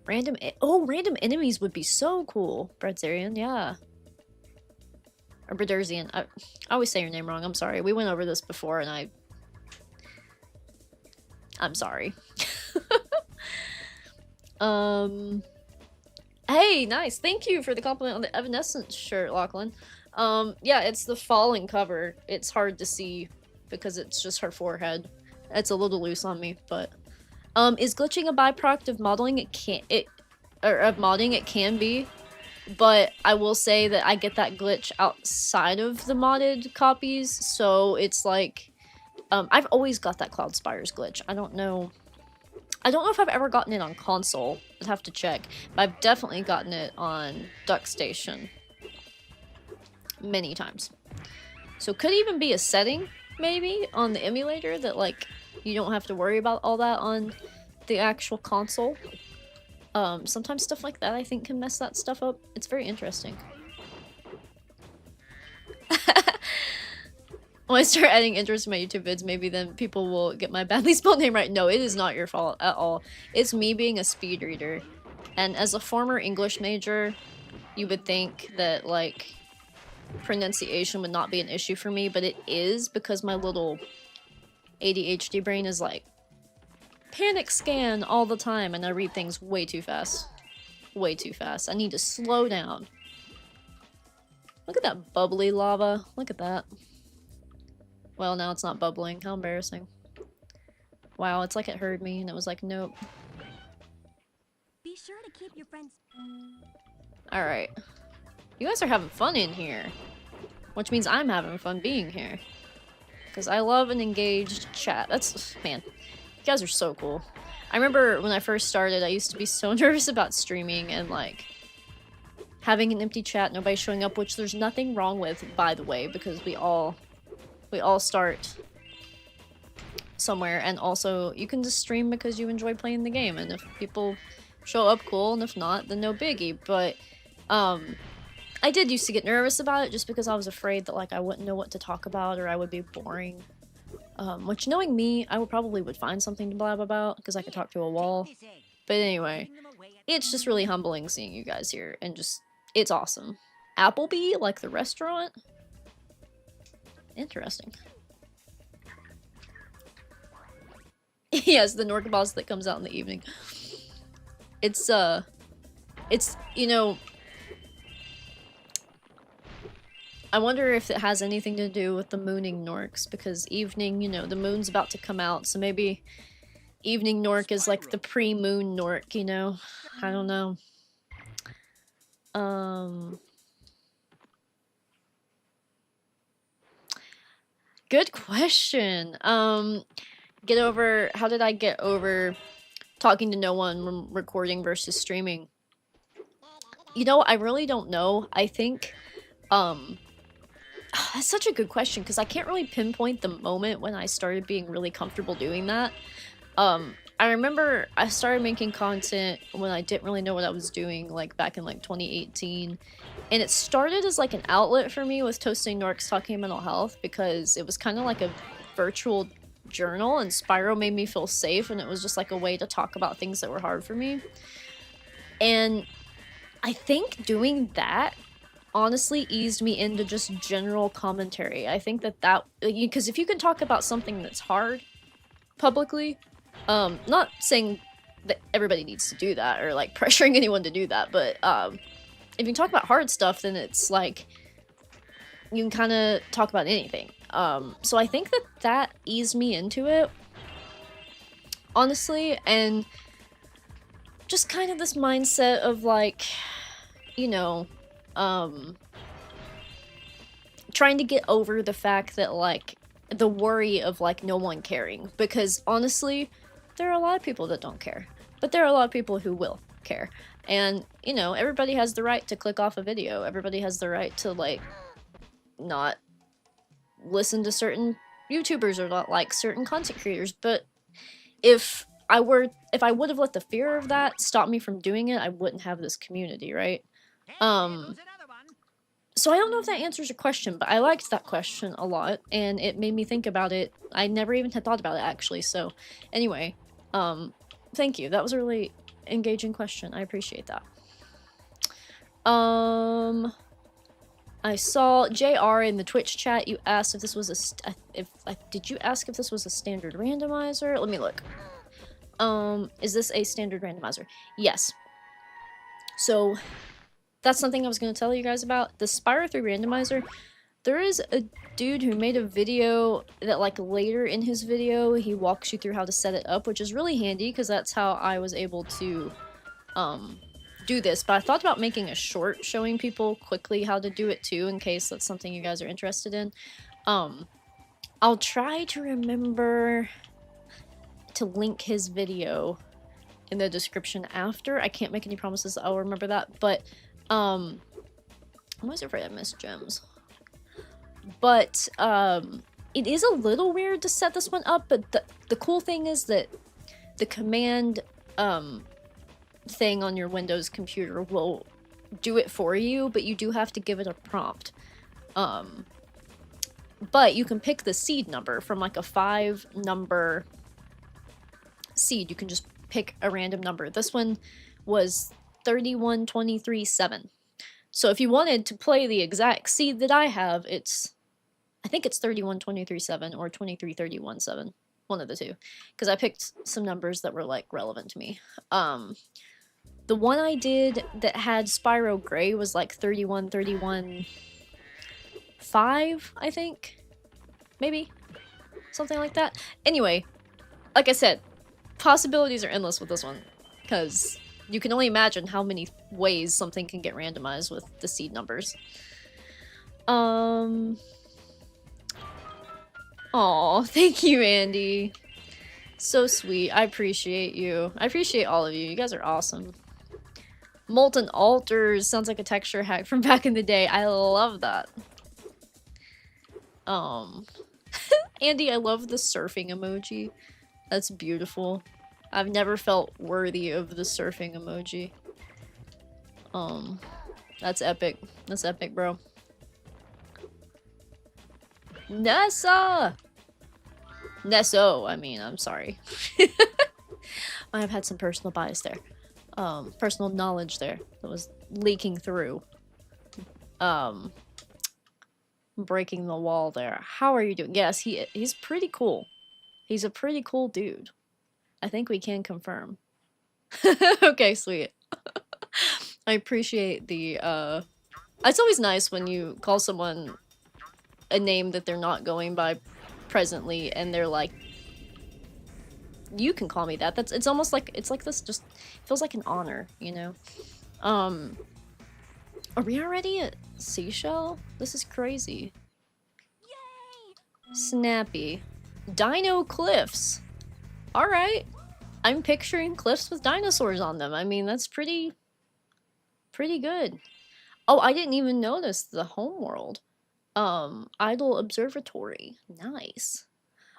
Random enemies would be so cool. Bredzarian, yeah. Or Brederzian. I always say your name wrong. I'm sorry. We went over this before and I'm sorry. Hey, nice. Thank you for the compliment on the Evanescence shirt, Lachlan. Yeah, it's the falling cover. It's hard to see because it's just her forehead. It's a little loose on me, but is glitching a byproduct of modeling? It can be, but I will say that I get that glitch outside of the modded copies, so it's like I've always got that Cloud Spires glitch. I don't know if I've ever gotten it on console. I'd have to check. But I've definitely gotten it on Duck Station. Many times. So could even be a setting, maybe, on the emulator that, like, you don't have to worry about all that on the actual console. Sometimes stuff like that, I think, can mess that stuff up. It's very interesting. When I start adding intros to my YouTube vids, maybe then people will get my badly spelled name right. No, it is not your fault at all. It's me being a speed reader. And as a former English major, you would think that, like, pronunciation would not be an issue for me, but it is because my little ADHD brain is like, panic scan all the time, and I read things way too fast. Way too fast. I need to slow down. Look at that bubbly lava. Look at that. Well, now it's not bubbling. How embarrassing. Wow, it's like it heard me and it was like, nope. Be sure to keep your friends. Alright. You guys are having fun in here. Which means I'm having fun being here. Because I love an engaged chat. That's... man. You guys are so cool. I remember when I first started, I used to be so nervous about streaming and, like, having an empty chat, nobody showing up, which there's nothing wrong with, by the way, because we all start somewhere, and also you can just stream because you enjoy playing the game, and if people show up, cool, and if not, then no biggie. But I did used to get nervous about it just because I was afraid that, like, I wouldn't know what to talk about or I would be boring. Which, knowing me, I would find something to blab about because I could talk to a wall. But anyway, it's just really humbling seeing you guys here, and just, it's awesome. Applebee, like the restaurant? Interesting. Yes, the Nork boss that comes out in the evening. It's, you know... I wonder if it has anything to do with the mooning Norks, because evening, you know, the moon's about to come out, so maybe evening Nork is like the pre-moon Nork, you know? I don't know. Good question. How did I get over talking to no one when recording versus streaming? You know, I really don't know. I think, that's such a good question, because I can't really pinpoint the moment when I started being really comfortable doing that. I remember I started making content when I didn't really know what I was doing, like back in like 2018. And it started as like an outlet for me with Toasting Norks talking mental health, because it was kind of like a virtual journal, and Spyro made me feel safe, and it was just like a way to talk about things that were hard for me. And I think doing that honestly eased me into just general commentary. I think that because if you can talk about something that's hard publicly, not saying that everybody needs to do that or like pressuring anyone to do that, but if you talk about hard stuff, then it's like you can kind of talk about anything. So I think that eased me into it, honestly, and just kind of this mindset of like, you know, trying to get over the fact that, like, the worry of, like, no one caring. Because, honestly, there are a lot of people that don't care. But there are a lot of people who will care. And, you know, everybody has the right to click off a video. Everybody has the right to, like, not listen to certain YouTubers or not like certain content creators. But if I would have let the fear of that stop me from doing it, I wouldn't have this community, right? So I don't know if that answers your question, but I liked that question a lot, and it made me think about it. I never even had thought about it, actually, so anyway, thank you. That was a really engaging question. I appreciate that. I saw JR in the Twitch chat. You asked if this was a did you ask if this was a standard randomizer? Let me look. Is this a standard randomizer? Yes. So that's something I was going to tell you guys about. The Spyro 3 randomizer. There is a dude who made a video that, like, later in his video, he walks you through how to set it up, which is really handy because that's how I was able to do this. But I thought about making a short showing people quickly how to do it too, in case that's something you guys are interested in. I'll try to remember to link his video in the description after. I can't make any promises I'll remember that, but I'm always afraid I missed gems. But it is a little weird to set this one up, but the cool thing is that the command thing on your Windows computer will do it for you, but you do have to give it a prompt. But you can pick the seed number from, like, a 5-number seed. You can just pick a random number. This one was 31237. So if you wanted to play the exact seed that I have, I think it's 31237 or 23317, one of the two, because I picked some numbers that were, like, relevant to me. The one I did that had Spyro Gray was like 31315, I think, maybe, something like that. Anyway, like I said, possibilities are endless with this one, because you can only imagine how many ways something can get randomized with the seed numbers. Aw, thank you, Andy. So sweet. I appreciate you. I appreciate all of you. You guys are awesome. Molten Altars sounds like a texture hack from back in the day. I love that. Andy, I love the surfing emoji. That's beautiful. I've never felt worthy of the surfing emoji. That's epic. That's epic, bro. Nessa! Nesso, I mean, I'm sorry. I've had some personal bias there. Personal knowledge there that was leaking through. Breaking the wall there. How are you doing? Yes, he's pretty cool. He's a pretty cool dude. I think we can confirm. Okay, sweet. I appreciate the, it's always nice when you call someone a name that they're not going by presently, and they're like, you can call me that. It's almost like, it's like this just feels like an honor, you know? Are we already at Seashell? This is crazy. Yay! Snappy. Dino cliffs. Alright. I'm picturing cliffs with dinosaurs on them. I mean, that's pretty good. Oh, I didn't even notice the homeworld. Idle Observatory. Nice.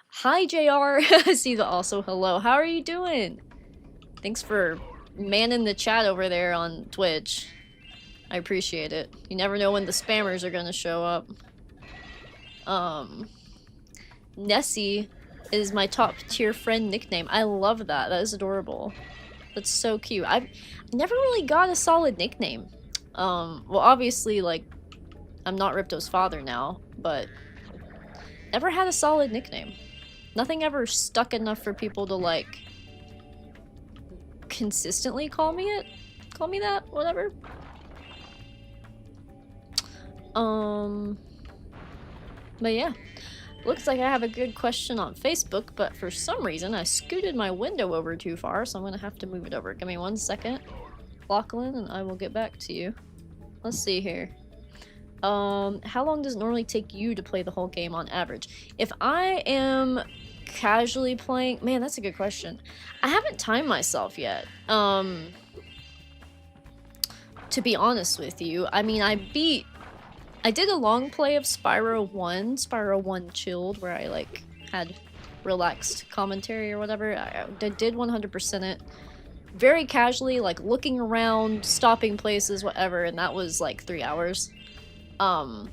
Hi, JR. I see the also hello. How are you doing? Thanks for manning the chat over there on Twitch. I appreciate it. You never know when the spammers are gonna show up. Nessie is my top tier friend nickname. I love that. That is adorable. That's so cute. I've never really got a solid nickname. Well, obviously, like, I'm not Ripto's father now, but never had a solid nickname. Nothing ever stuck enough for people to, like, consistently call me it. Call me that, whatever. But yeah. Looks like I have a good question on Facebook, but for some reason I scooted my window over too far, so I'm gonna have to move it over. Give me 1 second, Lachlan, and I will get back to you. Let's see here. How long does it normally take you to play the whole game on average? If I am casually playing... Man, that's a good question. I haven't timed myself yet. To be honest with you, I mean, I did a long play of Spyro 1, Spyro 1 Chilled, where I, like, had relaxed commentary or whatever. I did 100% it. Very casually, like, looking around, stopping places, whatever, and that was, like, 3 hours. I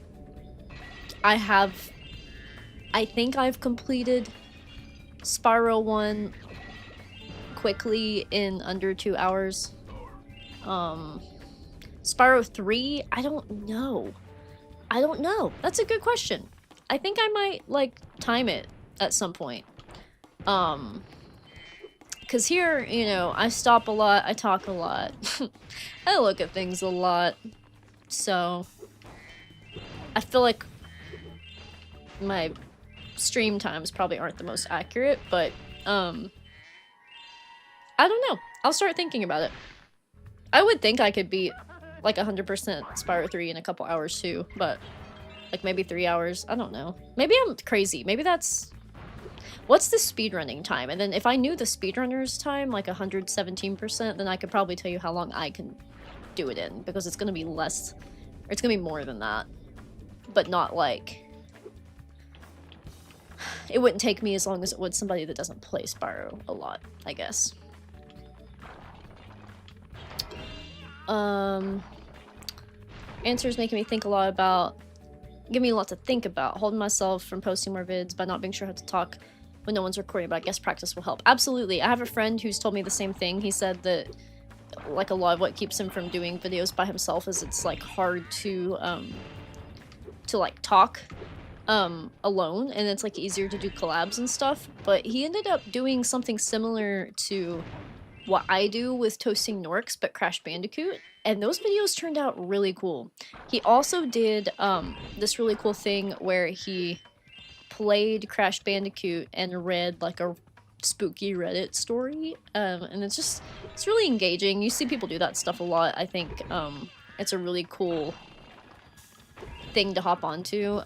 think I've completed Spyro 1 quickly in under 2 hours. Spyro 3, I don't know. I don't know. That's a good question. I think I might, like, time it at some point. Because here, you know, I stop a lot, I talk a lot. I look at things a lot. So, I feel like my stream times probably aren't the most accurate, but, I don't know. I'll start thinking about it. I would think I could beat, like, 100% Spyro 3 in a couple hours, too, but, like, maybe 3 hours? I don't know. Maybe I'm crazy. Maybe that's... What's the speedrunning time? And then if I knew the speedrunner's time, like 117%, then I could probably tell you how long I can do it in, because it's gonna be less... Or it's gonna be more than that. But not, like... It wouldn't take me as long as it would somebody that doesn't play Spyro a lot, I guess. Answers making me think a lot about... Give me a lot to think about. Holding myself from posting more vids by not being sure how to talk when no one's recording, but I guess practice will help. Absolutely. I have a friend who's told me the same thing. He said that, like, a lot of what keeps him from doing videos by himself is it's, like, hard to like, talk alone, and it's, like, easier to do collabs and stuff, but he ended up doing something similar to what I do with Toasting Norks, but Crash Bandicoot, and those videos turned out really cool. He also did this really cool thing where he played Crash Bandicoot and read, like, a spooky Reddit story, and it's really engaging. You see people do that stuff a lot. I think it's a really cool thing to hop onto.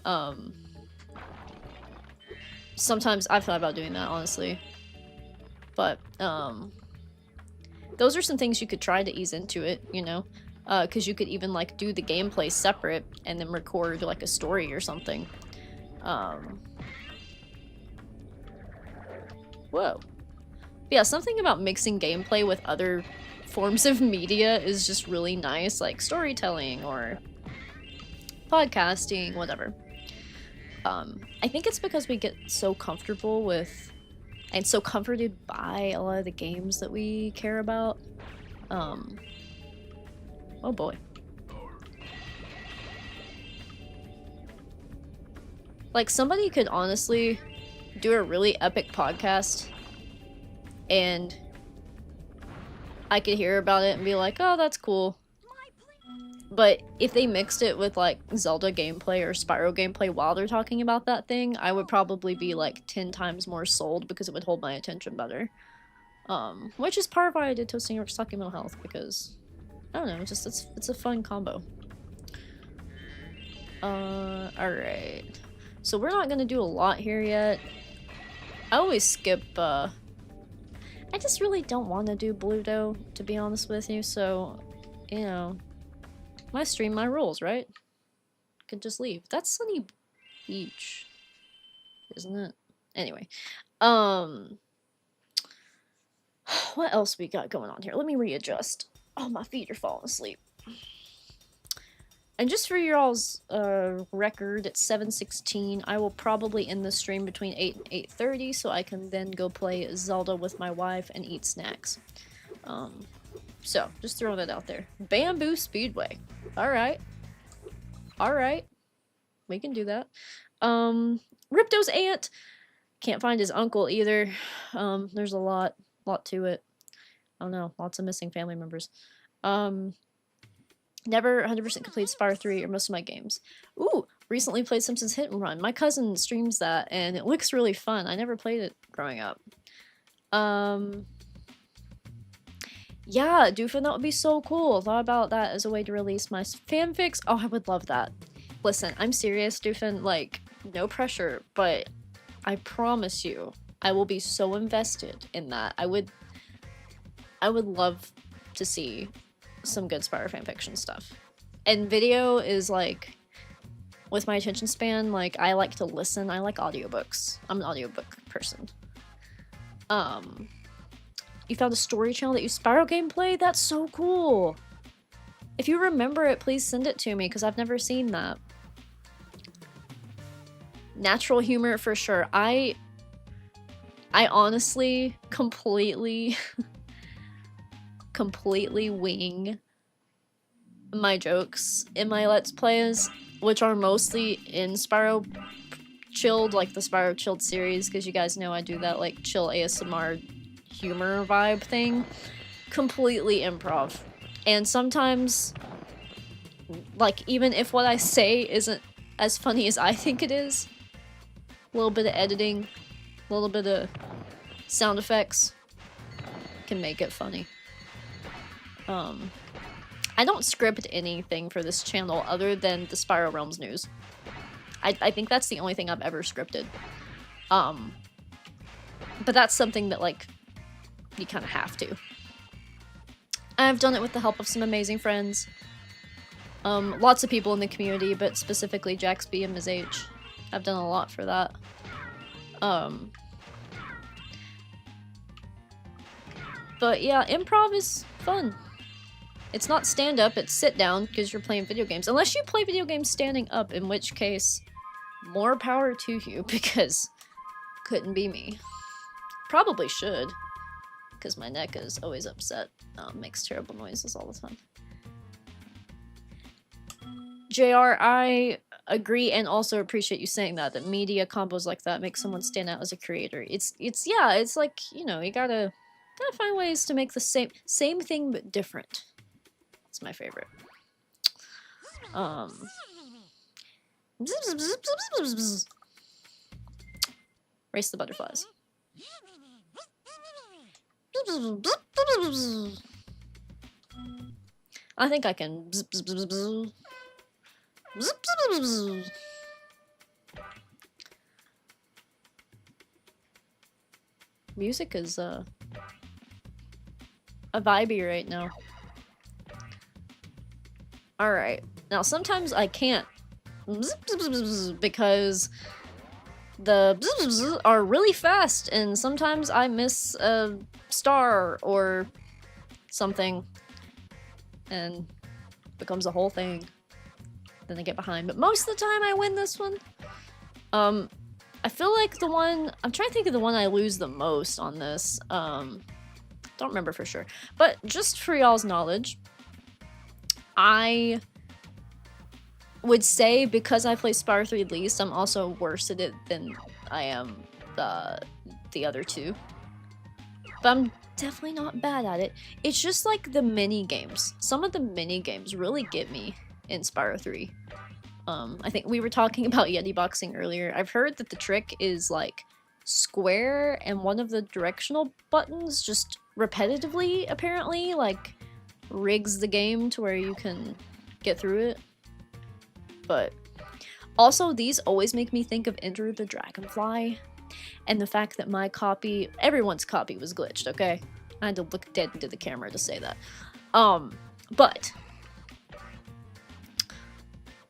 Sometimes I've thought about doing that, honestly, but those are some things you could try to ease into it, you know, because you could even, like, do the gameplay separate and then record, like, a story or something. Whoa. But yeah, something about mixing gameplay with other forms of media is just really nice, like storytelling or podcasting, whatever. I think it's because we get so comfortable with and so comforted by a lot of the games that we care about. Oh boy. Like, somebody could honestly do a really epic podcast and I could hear about it and be like, oh, that's cool. But if they mixed it with, like, Zelda gameplay or Spyro gameplay while they're talking about that thing, I would probably be, like, 10 times more sold because it would hold my attention better. Which is part of why I did Toasting York's Talking Mental Health, because, I don't know, just, it's a fun combo. Alright. So we're not gonna do a lot here yet. I always skip, I just really don't want to do Bluto, to be honest with you, so, you know... My stream, my rules, right? Could just leave. That's Sunny Beach, isn't it? Anyway, what else we got going on here? Let me readjust. Oh, my feet are falling asleep. And just for your all's record, it's 7:16. I will probably end the stream between 8 and 8:30, so I can then go play Zelda with my wife and eat snacks. So, just throwing that out there. Bamboo Speedway. Alright. Alright. We can do that. Ripto's aunt. Can't find his uncle either. There's a lot to it. I don't know. Lots of missing family members. Never 100% completed Spyro 3 or most of my games. Ooh! Recently played Simpsons Hit and Run. My cousin streams that, and it looks really fun. I never played it growing up. Yeah, Doofin, that would be so cool. Thought about that as a way to release my fanfics. Oh, I would love that. Listen, I'm serious, Doofin. Like, no pressure, but I promise you, I will be so invested in that. I would love to see some good Spyro fanfiction stuff. And video is, like, with my attention span, like, I like to listen. I like audiobooks. I'm an audiobook person. You found a story channel that used Spyro gameplay? That's so cool! If you remember it, please send it to me, because I've never seen that. Natural humor, for sure. I honestly completely wing my jokes in my Let's Plays, which are mostly in Spyro Chilled, like the Spyro Chilled series, because you guys know I do that like chill ASMR humor vibe thing. Completely improv. And sometimes, like, even if what I say isn't as funny as I think it is, a little bit of editing, a little bit of sound effects can make it funny. I don't script anything for this channel other than the Spyro Realms news. I think that's the only thing I've ever scripted. But that's something that, like, you kind of have to. I've done it with the help of some amazing friends. Lots of people in the community, but specifically Jaxby and Ms. H. I've done a lot for that. But yeah, improv is fun. It's not stand-up, it's sit-down, because you're playing video games. Unless you play video games standing up, in which case, more power to you, because couldn't be me. Probably should, because my neck is always upset. Makes terrible noises all the time. JR, I agree and also appreciate you saying that media combos like that make someone stand out as a creator. It's like, you know, you gotta find ways to make the same thing but different. It's my favorite. Race the butterflies. I think I can. Music is a vibey right now. Alright, now sometimes I can't because the are really fast and sometimes I miss a star or something and becomes a whole thing. Then I get behind, but most of the time I win this one. I feel like the one, I'm trying to think of the one I lose the most on this. Don't remember for sure, but just for y'all's knowledge, I would say because I play Spyro 3 least, I'm also worse at it than I am the other two. But I'm definitely not bad at it. It's just like the mini games. Some of the mini games really get me in Spyro 3. I think we were talking about Yeti boxing earlier. I've heard that the trick is like square and one of the directional buttons just repetitively, apparently, like rigs the game to where you can get through it. But also these always make me think of Enter the Dragonfly and the fact that my copy, everyone's copy was glitched, okay? I had to look dead into the camera to say that. But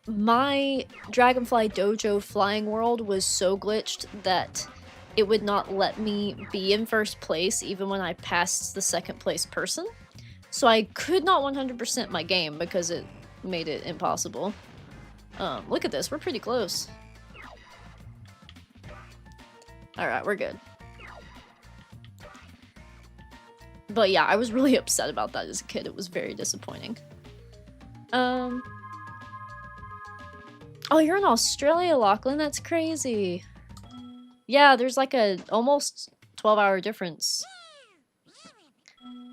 my Dragonfly Dojo flying world was so glitched that it would not let me be in first place even when I passed the second place person. So I could not 100% my game because it made it impossible. Look at this, we're pretty close. Alright, we're good. But yeah, I was really upset about that as a kid. It was very disappointing. Oh, you're in Australia, Lachlan? That's crazy. Yeah, there's like a almost 12-hour difference.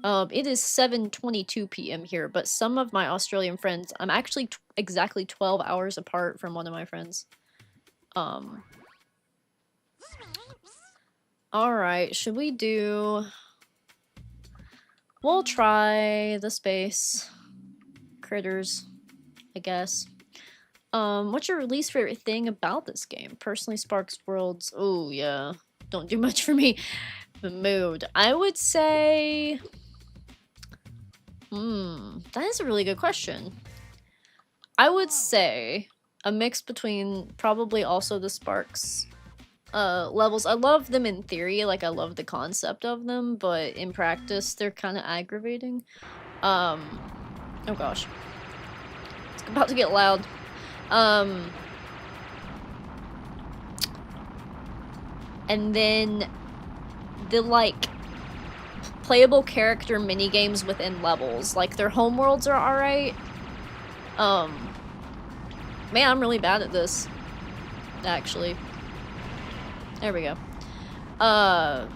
It is 7:22 p.m. here, but some of my Australian friends, I'm actually exactly 12 hours apart from one of my friends. Alright, should we do... We'll try the space critters, I guess. What's your least favorite thing about this game? Personally, Sparks Worlds. Oh, yeah. Don't do much for me. The mood. I would say... that is a really good question. I would say a mix between probably also the Sparks levels. I love them in theory, like I love the concept of them, but in practice they're kind of aggravating. Oh gosh. It's about to get loud. And then the like playable character mini games within levels. Like their homeworlds are alright. Man, I'm really bad at this. Actually. There we go. But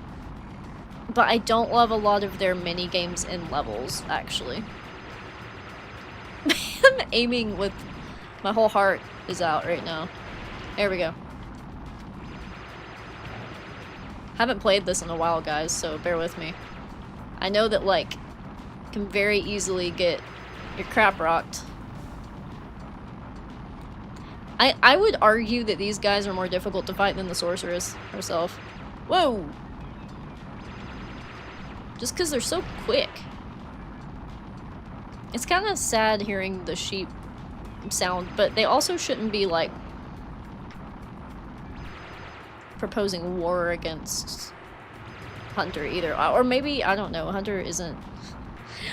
I don't love a lot of their mini games in levels, actually. I'm aiming with my whole heart is out right now. There we go. Haven't played this in a while, guys, so bear with me. I know that, like, can very easily get your crap rocked. I would argue that these guys are more difficult to fight than the sorceress herself. Whoa! Just because they're so quick. It's kind of sad hearing the sheep sound, but they also shouldn't be, like, proposing war against Hunter either. Or maybe, I don't know, Hunter isn't...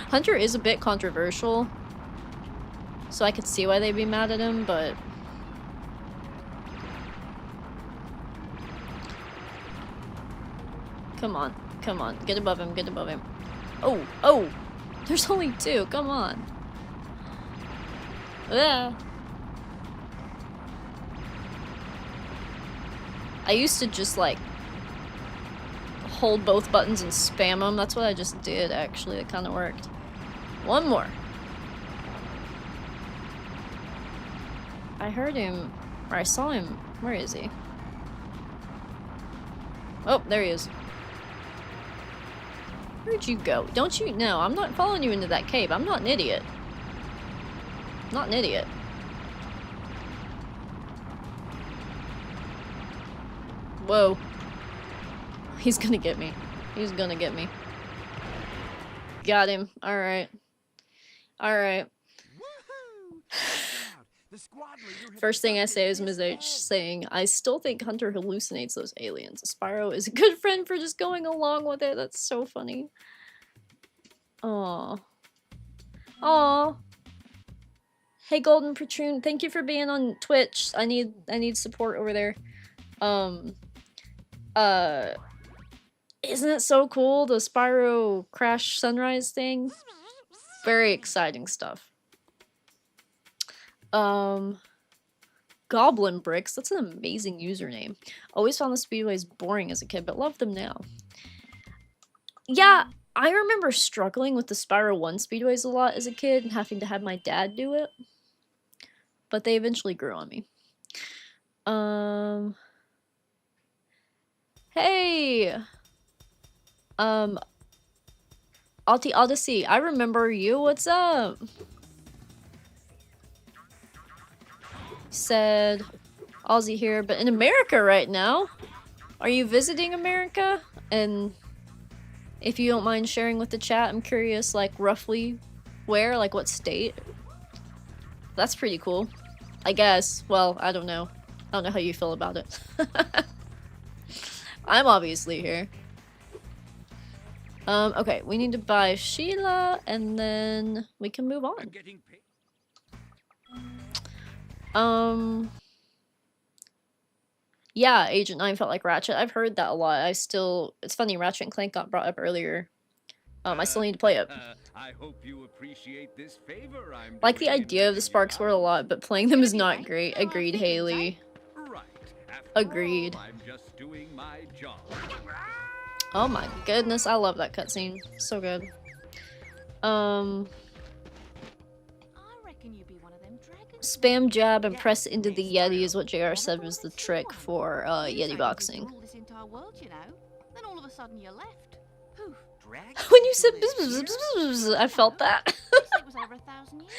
Hunter is a bit controversial, so I could see why they'd be mad at him, but... Come on, come on, get above him, get above him. Oh, oh! There's only two, come on. Yeah. I used to just, like, hold both buttons and spam them. That's what I just did, actually. It kind of worked. One more. I heard him, or I saw him. Where is he? Oh, there he is. Where'd you go? Don't you know? I'm not following you into that cave. I'm not an idiot. I'm not an idiot. Whoa. He's gonna get me. He's gonna get me. Got him. Alright. Alright. First thing I say is Ms. H saying, I still think Hunter hallucinates those aliens. Spyro is a good friend for just going along with it. That's so funny. Aw. Aw. Hey Golden Protrude, thank you for being on Twitch. I need support over there. Isn't it so cool, the Spyro Crash Sunrise thing? Very exciting stuff. Goblin Bricks, that's an amazing username. Always found the speedways boring as a kid, but love them now. Yeah, I remember struggling with the Spyro 1 speedways a lot as a kid and having to have my dad do it. But they eventually grew on me. Hey! Alti Odyssey, I remember you, what's up? Said Aussie here, but in America right now. Are you visiting America? And if you don't mind sharing with the chat, I'm curious, like, roughly where, like, what state? That's pretty cool. I guess. Well, I don't know. I don't know how you feel about it. I'm obviously here. Okay, we need to buy Sheila, and then we can move on. Yeah, Agent 9 felt like Ratchet. I've heard that a lot. It's funny, Ratchet and Clank got brought up earlier. I still need to play it. I hope you appreciate this favor I'm Like the doing idea of the Spark Sword a lot, but playing them is not great. Agreed, Haley. Right. After Agreed. all, I'm just doing my job. Oh my goodness, I love that cutscene. So good. I reckon you'd be one of them dragons. Spam jab and press into the Yeti is what JR said was the trick for Yeti boxing. Rule this entire world, you know. Then all of a sudden you're left. Poof. When you said bzz, bzz, bzz, bzz, I felt that. It was over 1,000 years ago.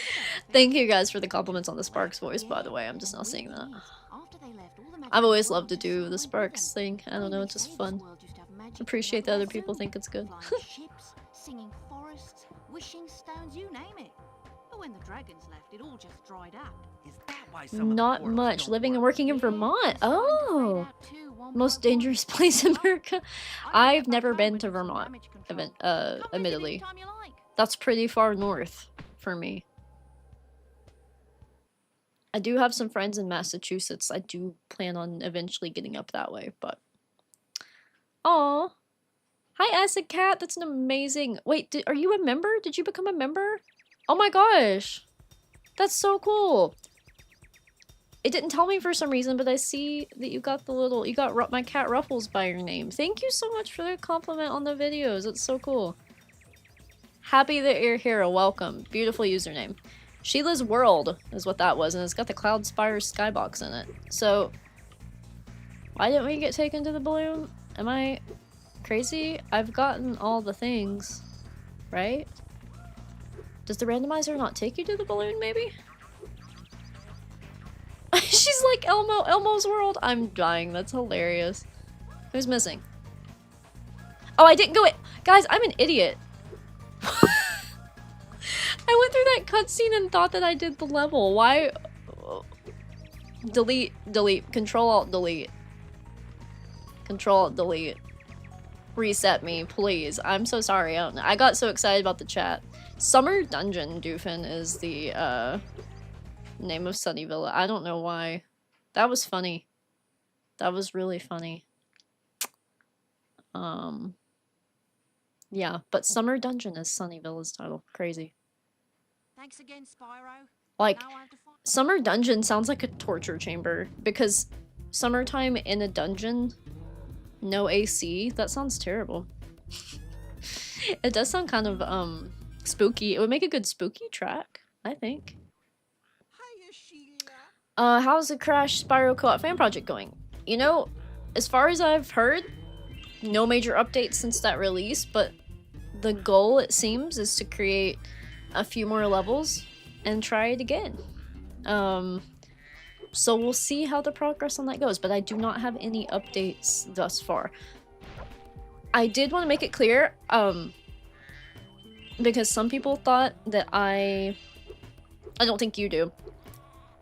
Thank you guys for the compliments on the Sparks voice, by the way. I'm just now saying that. After they left, all the magic I've always in the loved to world do the just Sparks thing. I don't know, it's just fun. Appreciate that other people think it's good. Flying ships, singing forests, wishing stones, you name it. But when the dragons left, it all just dried up. Is that why some of the Not portals much. don't Living and work? working in Vermont. Yes, I'm afraid Oh! out too, one Most by one. dangerous place in America. I I've can never get back been home to and do some Vermont, damage control. Come visit admittedly. anytime you like. That's pretty far north for me. I do have some friends in Massachusetts. I do plan on eventually getting up that way, but... Aw. Hi, Acid Cat. That's an amazing... Wait, are you a member? Did you become a member? Oh my gosh. That's so cool. It didn't tell me for some reason, but I see that you got the little... You got my cat Ruffles by your name. Thank you so much for the compliment on the videos. It's so cool. Happy that you're here. Welcome. Beautiful username. Sheila's World is what that was, and it's got the Cloud Spire skybox in it. So, why didn't we get taken to the balloon? Am I crazy? I've gotten all the things, right? Does the randomizer not take you to the balloon, maybe? She's like Elmo, Elmo's World. I'm dying. That's hilarious. Who's missing? Oh, I didn't go it. Guys, I'm an idiot. I went through that cutscene and thought that I did the level. Why? Delete, delete, Control Alt Delete. Control Alt Delete. Reset me, please. I'm so sorry. I got so excited about the chat. Summer Dungeon Doofin is the name of Sunnyville. I don't know why. That was funny. That was really funny. Yeah, but Summer Dungeon is Sunnyville's title. Crazy. Thanks again, Spyro. Like, Now I have to find Summer Dungeon sounds like a torture chamber, because summertime in a dungeon, no AC, that sounds terrible. It does sound kind of, spooky. It would make a good spooky track, I think. Hiya, Sheila. How's the Crash Spyro Co-op fan project going? You know, as far as I've heard, no major updates since that release, but the goal, it seems, is to create a few more levels and try it again. So we'll see how the progress on that goes, but I do not have any updates thus far. I did want to make it clear, because some people thought that I don't think you do,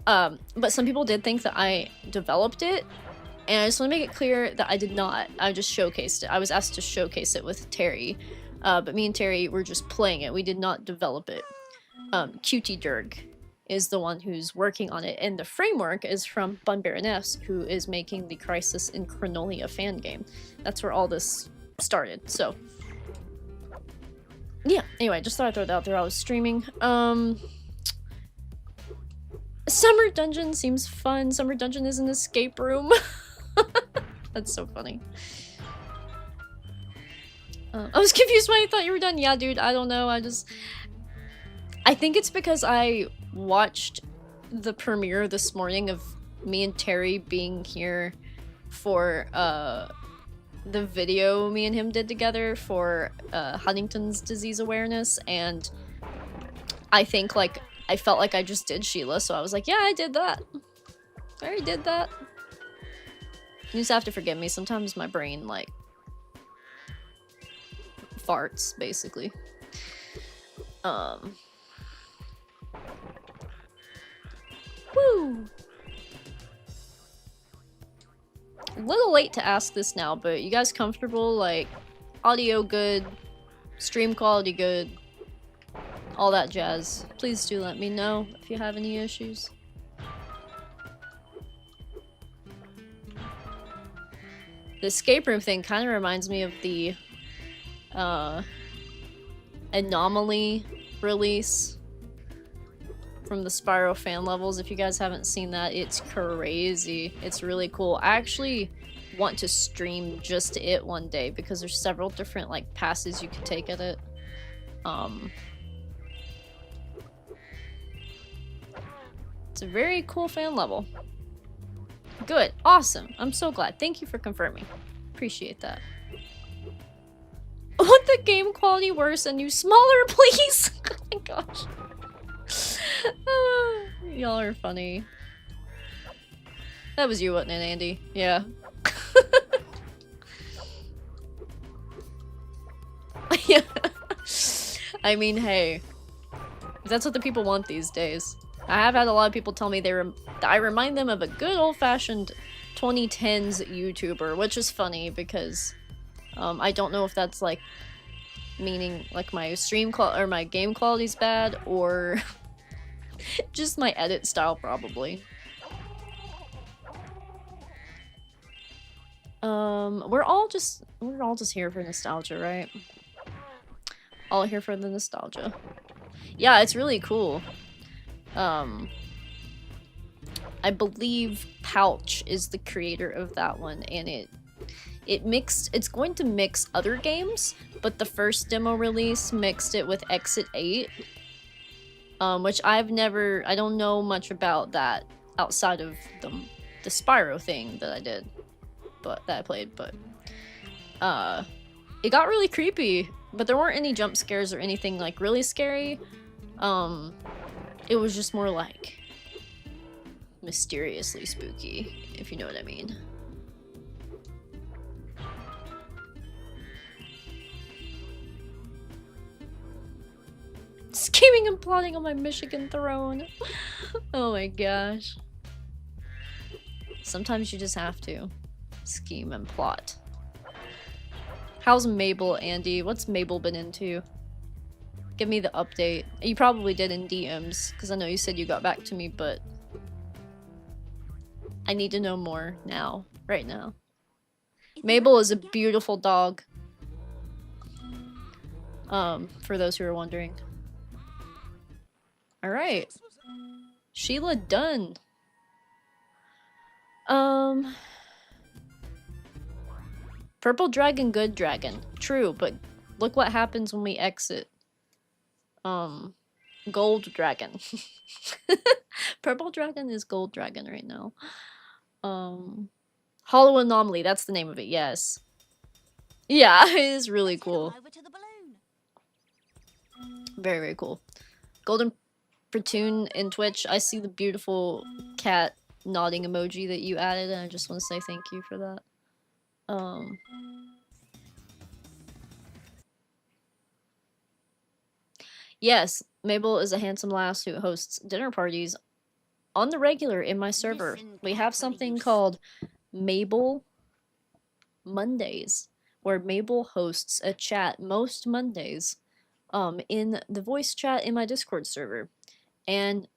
but some people did think that I developed it, and I just want to make it clear that I did not. I just showcased it. I was asked to showcase it with Terry, but me and Terry were just playing it. We did not develop it. Cutie Durg is the one who's working on it, and the framework is from Bun Baroness, who is making the Crisis in Chronolia fan game. That's where all this started, so... Yeah, anyway, just thought I'd throw that out there. I was streaming. Summer Dungeon seems fun. Summer Dungeon is an escape room. That's so funny. I was confused why I thought you were done. Yeah, dude, I don't know. I think it's because I watched the premiere this morning of me and Terry being here for the video me and him did together for Huntington's disease awareness, and I think, like, I felt like I just did Sheila, so I was like, yeah, I did that. I already did that. You just have to forgive me. Sometimes my brain, like, farts, basically. Woo! A little late to ask this now, but you guys comfortable? Like, audio good, stream quality good, all that jazz. Please do let me know if you have any issues. The escape room thing kind of reminds me of the Anomaly release from the Spyro fan levels. If you guys haven't seen that, it's crazy. It's really cool. I actually want to stream just it one day because there's several different, like, passes you can take at it. It's a very cool fan level. Good. Awesome. I'm so glad. Thank you for confirming. Appreciate that. Want the game quality worse and you smaller, please? Oh my gosh. Y'all are funny. That was you, wasn't it, Andy? Yeah. Yeah. I mean, hey. That's what the people want these days. I have had a lot of people tell me I remind them of a good old-fashioned 2010s YouTuber, which is funny because I don't know if that's, like, meaning, like, my stream or my game quality's bad, or just my edit style, probably. We're all just here for nostalgia, right? All here for the nostalgia. Yeah, it's really cool. I believe Pouch is the creator of that one, and it's going to mix other games, but the first demo release mixed it with Exit 8. Which I don't know much about that outside of the Spyro thing that I played, but it got really creepy, but there weren't any jump scares or anything like really scary. It was just more like mysteriously spooky, if you know what I mean. Scheming and plotting on my Michigan throne. Oh my gosh. Sometimes you just have to scheme and plot. How's Mabel, Andy? What's Mabel been into? Give me the update. You probably did in DMs, because I know you said you got back to me, but I need to know more now, right now. Mabel is a beautiful dog. For those who are wondering. Alright. Sheila done. Purple dragon, good dragon. True, but look what happens when we exit. Gold dragon. Purple dragon is gold dragon right now. Hollow anomaly, that's the name of it, yes. Yeah, it is really cool. Over to the balloon. Very, very cool. Golden Platoon in Twitch, I see the beautiful cat nodding emoji that you added, and I just want to say thank you for that. Yes, Mabel is a handsome lass who hosts dinner parties on the regular in my server. We have something called Mabel Mondays, where Mabel hosts a chat most Mondays in the voice chat in my Discord server. And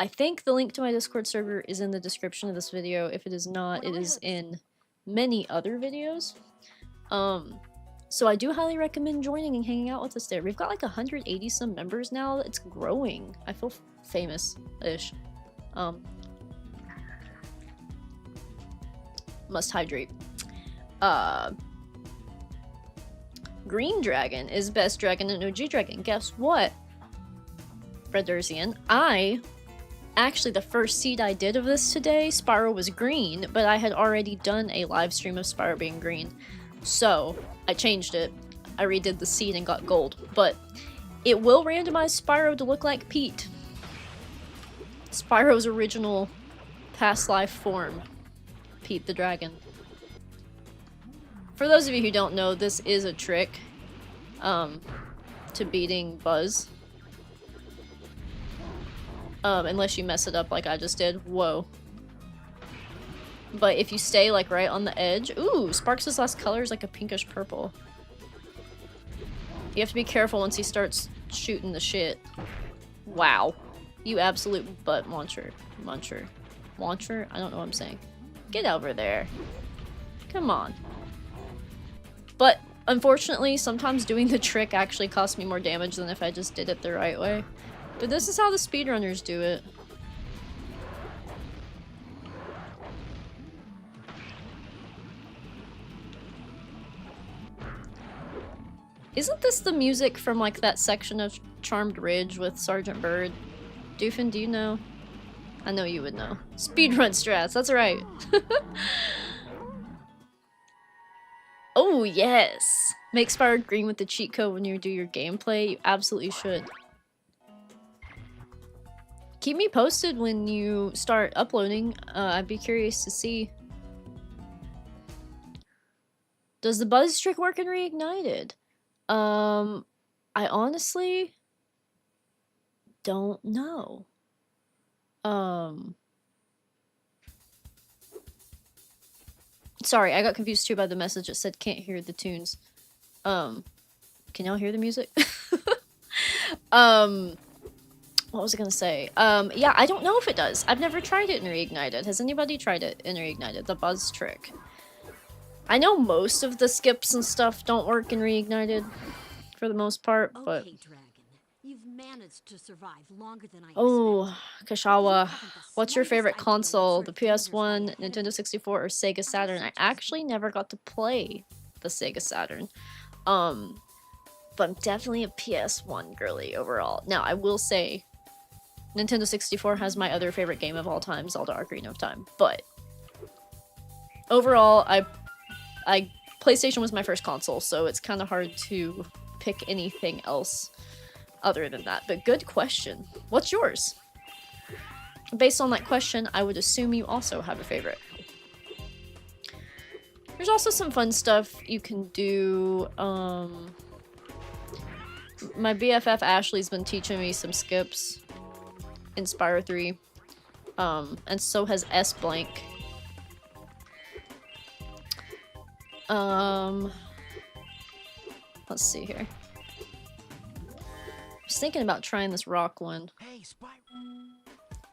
I think the link to my Discord server is in the description of this video. If it is not, it is in many other videos. So I do highly recommend joining and hanging out with us there. We've got like 180 some members now. It's growing. I feel famous-ish. Must hydrate. Green Dragon is best dragon and OG dragon. Guess what, Freddersian? Actually, the first seed I did of this today, Spyro was green, but I had already done a live stream of Spyro being green. So, I changed it. I redid the seed and got gold. But it will randomize Spyro to look like Pete. Spyro's original past life form. Pete the Dragon. For those of you who don't know, this is a trick to beating Buzz. Unless you mess it up like I just did. Whoa. But if you stay like right on the edge... Ooh, Sparks' last color is like a pinkish purple. You have to be careful once he starts shooting the shit. Wow. You absolute butt muncher. Muncher? I don't know what I'm saying. Get over there. Come on. But, unfortunately, sometimes doing the trick actually costs me more damage than if I just did it the right way. But this is how the speedrunners do it. Isn't this the music from, like, that section of Charmed Ridge with Sergeant Bird? Doofin, do you know? I know you would know. Speedrun strats, that's right. Oh, yes! Make Spyro green with the cheat code when you do your gameplay. You absolutely should. Keep me posted when you start uploading. I'd be curious to see. Does the buzz trick work in Reignited? I honestly don't know. Sorry, I got confused too by the message that said can't hear the tunes. Can y'all hear the music? What was I gonna say? Yeah, I don't know if it does. I've never tried it in Reignited. Has anybody tried it in Reignited? The buzz trick. I know most of the skips and stuff don't work in Reignited for the most part, but... Okay, Dragon. You've managed to survive longer than I Oh, expected. Kashawa, haven't the what's your favorite slightest idea what console? sort The of dangers lie PS1, ahead of Nintendo you. 64, or Sega Saturn? I actually never got to play the Sega Saturn. But I'm definitely a PS1 girly overall. Now, I will say, Nintendo 64 has my other favorite game of all time, Zelda Ocarina of Time. But overall, PlayStation was my first console, so it's kind of hard to pick anything else other than that. But good question. What's yours? Based on that question, I would assume you also have a favorite. There's also some fun stuff you can do. My BFF Ashley's been teaching me some skips in Spyro 3. And so has S Blank. Let's see here. I was thinking about trying this rock one. Hey, Spyro.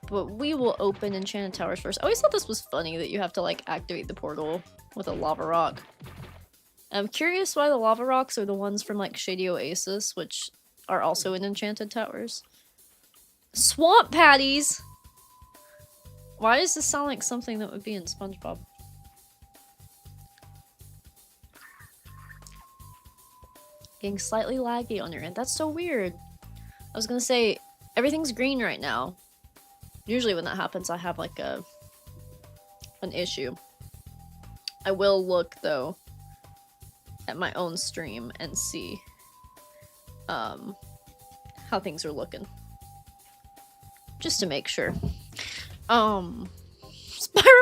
But we will open Enchanted Towers first. I always thought this was funny that you have to, like, activate the portal with a lava rock. I'm curious why the lava rocks are the ones from, like, Shady Oasis, which are also in Enchanted Towers. Swamp patties! Why does this sound like something that would be in SpongeBob? Getting slightly laggy on your end. That's so weird. I was gonna say, everything's green right now. Usually when that happens, I have like an issue. I will look though at my own stream and see how things are looking. Just to make sure. Spyro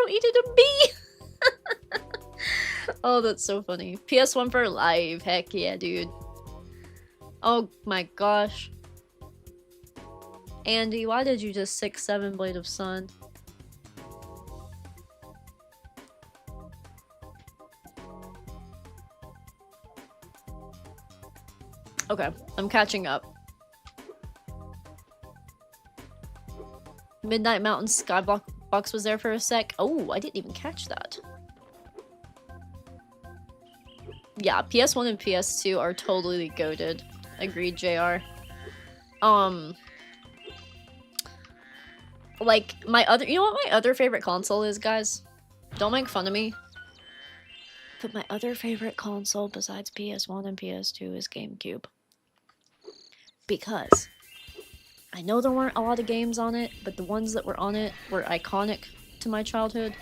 eated a bee! Oh, that's so funny. PS1 for live. Heck yeah, dude. Oh my gosh. Andy, why did you just 6-7 Blade of Sun? Okay, I'm catching up. Midnight Mountain Skybox was there for a sec. Oh, I didn't even catch that. Yeah, PS1 and PS2 are totally goated. Agreed, JR. Like, my other- you know what my other favorite console is, guys? Don't make fun of me. But my other favorite console besides PS1 and PS2 is GameCube. Because I know there weren't a lot of games on it, but the ones that were on it were iconic to my childhood.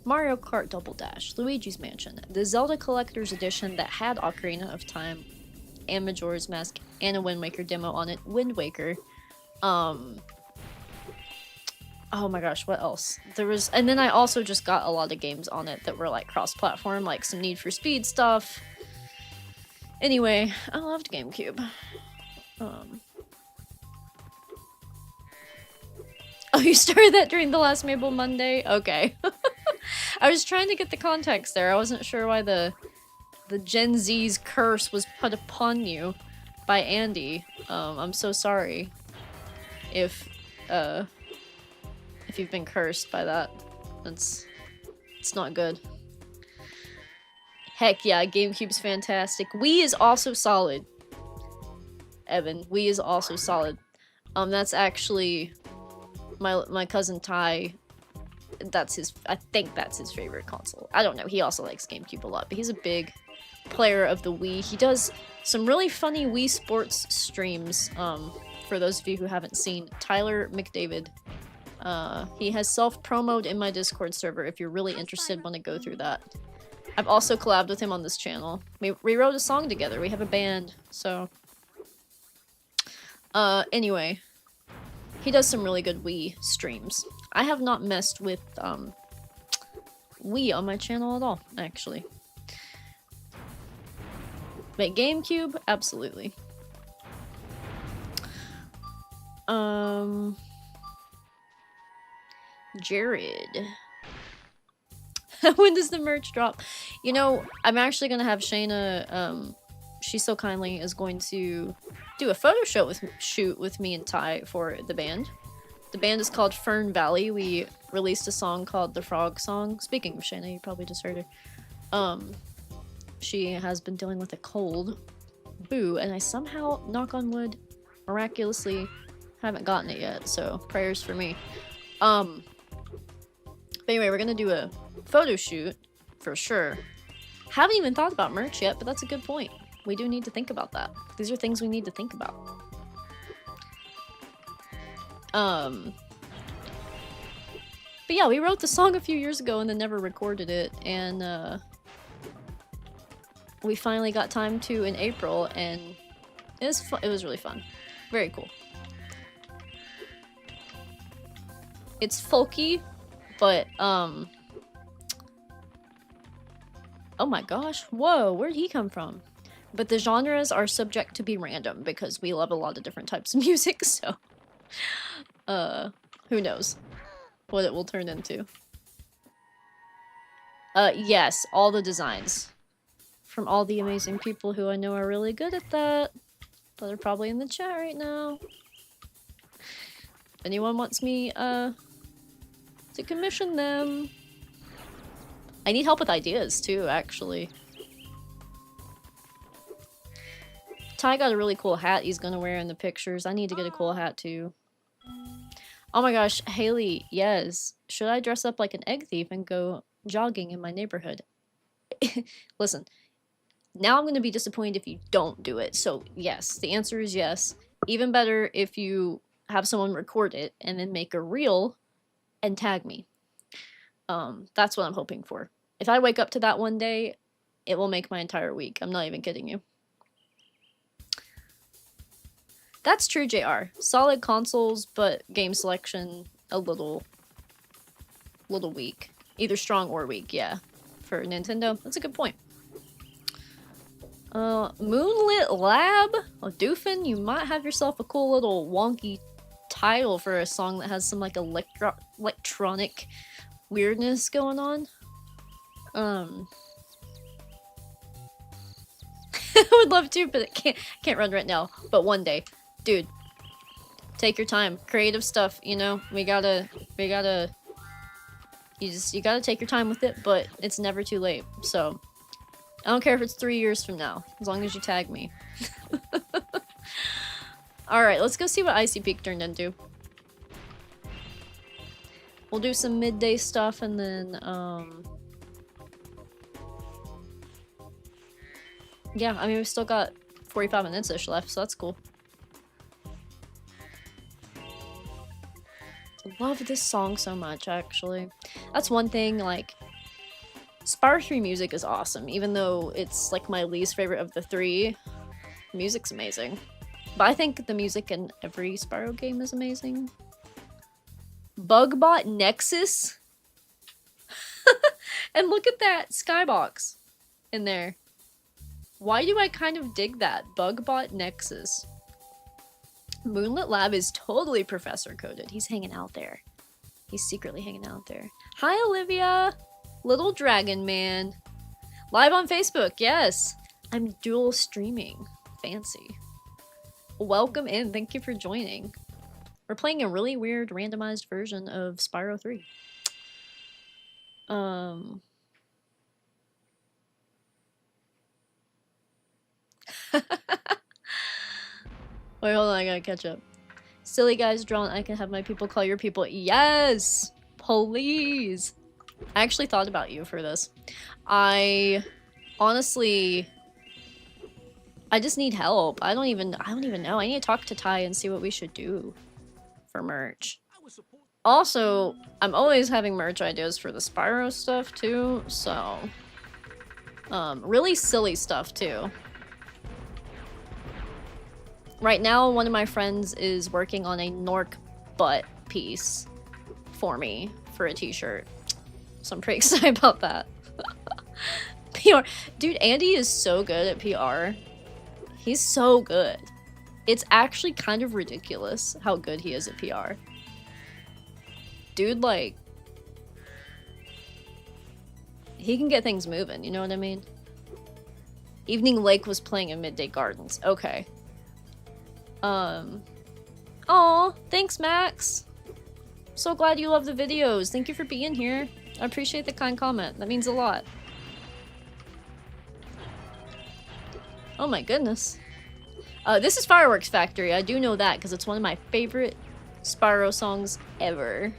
Mario Kart Double Dash, Luigi's Mansion, the Zelda Collector's Edition that had Ocarina of Time and Majora's Mask and a Wind Waker demo on it, Wind Waker. Oh my gosh, what else? There was, and then I also just got a lot of games on it that were like cross-platform, like some Need for Speed stuff. Anyway, I loved GameCube. Oh, you started that during the last Mabel Monday? Okay. I was trying to get the context there. I wasn't sure why the Gen Z's curse was put upon you by Andy. I'm so sorry if you've been cursed by that. It's not good. Heck yeah, GameCube's fantastic. Wii is also solid. Evan, Wii is also solid. That's actually my cousin Ty. I think that's his favorite console. I don't know, he also likes GameCube a lot, but he's a big player of the Wii. He does some really funny Wii Sports streams, for those of you who haven't seen. Tyler McDavid. He has self-promoed in my Discord server if you're really interested, want to go through that. I've also collabed with him on this channel. We wrote a song together, we have a band, so... anyway. He does some really good Wii streams. I have not messed with, Wii on my channel at all, actually. But GameCube? Absolutely. Jared. When does the merch drop? You know, I'm actually gonna have Shayna, she so kindly is going to do a photo shoot with me and Ty for the band. The band is called Fern Valley. We released a song called The Frog Song. Speaking of Shayna, you probably just heard her. She has been dealing with a cold. Boo, and I somehow, knock on wood, miraculously haven't gotten it yet, so prayers for me. But anyway, we're gonna do a photo shoot for sure. Haven't even thought about merch yet, but that's a good point. We do need to think about that. These are things we need to think about. But yeah, we wrote the song a few years ago and then never recorded it, and we finally got time to in April, and it was really fun. Very cool. It's folky, but oh my gosh, whoa, where'd he come from? But the genres are subject to be random because we love a lot of different types of music, so who knows what it will turn into. Yes, all the designs from all the amazing people who I know are really good at that. But they're probably in the chat right now. If anyone wants me to commission them. I need help with ideas too, actually. Ty got a really cool hat he's gonna wear in the pictures. I need to get a cool hat too. Oh my gosh, Haley, yes. Should I dress up like an egg thief and go jogging in my neighborhood? Listen, now I'm gonna be disappointed if you don't do it. So yes, the answer is yes. Even better if you have someone record it and then make a reel and tag me. That's what I'm hoping for. If I wake up to that one day, it will make my entire week. I'm not even kidding you. That's true, JR. Solid consoles, but game selection a little weak. Either strong or weak, yeah. For Nintendo, that's a good point. Moonlit Lab? Oh, Doofin, you might have yourself a cool little wonky title for a song that has some like electronic weirdness going on. I would love to, but it can't run right now. But one day. Dude, take your time. Creative stuff, you know, you gotta take your time with it, but it's never too late. So, I don't care if it's 3 years from now, as long as you tag me. Alright, let's go see what Icy Peak turned into. We'll do some midday stuff and then, yeah, I mean, we've still got 45 minutes-ish left, so that's cool. Love this song so much, actually. That's one thing, like, Spyro 3 music is awesome, even though it's, like, my least favorite of the three. Music's amazing. But I think the music in every Spyro game is amazing. Bugbot Nexus? And look at that skybox in there. Why do I kind of dig that? Bugbot Nexus. Moonlit Lab is totally professor coded. He's hanging out there. He's secretly hanging out there. Hi, Olivia! Little Dragon Man. Live on Facebook, yes! I'm dual streaming. Fancy. Welcome in. Thank you for joining. We're playing a really weird randomized version of Spyro 3. Wait, hold on, I gotta catch up. Silly guys drawn, I can have my people call your people. Yes! Please! I actually thought about you for this. I honestly, I just need help. I don't even know. I need to talk to Ty and see what we should do for merch. Also, I'm always having merch ideas for the Spyro stuff too, so really silly stuff too. Right now, one of my friends is working on a Nork butt piece for me for a t-shirt. So I'm pretty excited about that. PR. Dude, Andy is so good at PR. He's so good. It's actually kind of ridiculous how good he is at PR. Dude, like, he can get things moving, you know what I mean? Evening Lake was playing in Midday Gardens. Okay. Aw, thanks, Max. So glad you love the videos. Thank you for being here. I appreciate the kind comment. That means a lot. Oh my goodness. This is Fireworks Factory. I do know that because it's one of my favorite Spyro songs ever.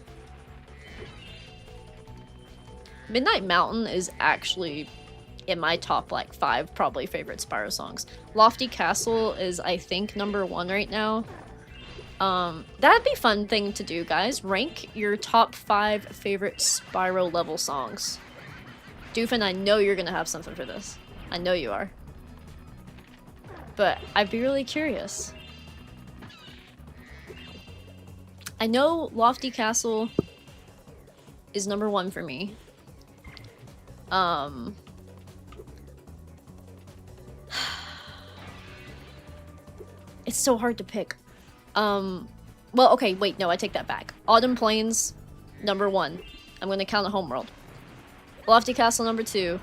Midnight Mountain is actually in my top like 5 probably favorite Spyro songs. Lofty Castle is I think #1 right now. That'd be a fun thing to do, guys. Rank your top 5 favorite Spyro level songs. Doofin, I know you're gonna have something for this. I know you are. But I'd be really curious. I know Lofty Castle is #1 for me. It's so hard to pick. Well, okay, wait, no, I take that back. Autumn Plains, #1. I'm gonna count a Homeworld. Lofty Castle, #2.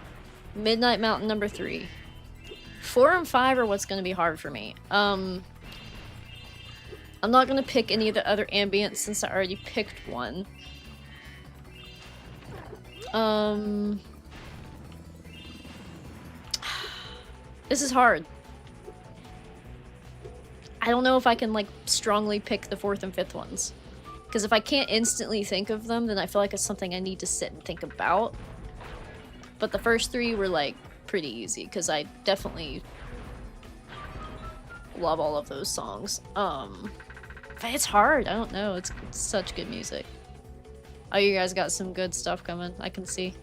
Midnight Mountain, #3. 4 and 5 are what's gonna be hard for me. I'm not gonna pick any of the other ambients since I already picked one. This is hard. I don't know if I can, like, strongly pick the 4th and 5th ones. Because if I can't instantly think of them, then I feel like it's something I need to sit and think about. But the first 3 were, like, pretty easy, because I definitely love all of those songs. But it's hard. I don't know. It's such good music. Oh, you guys got some good stuff coming. I can see.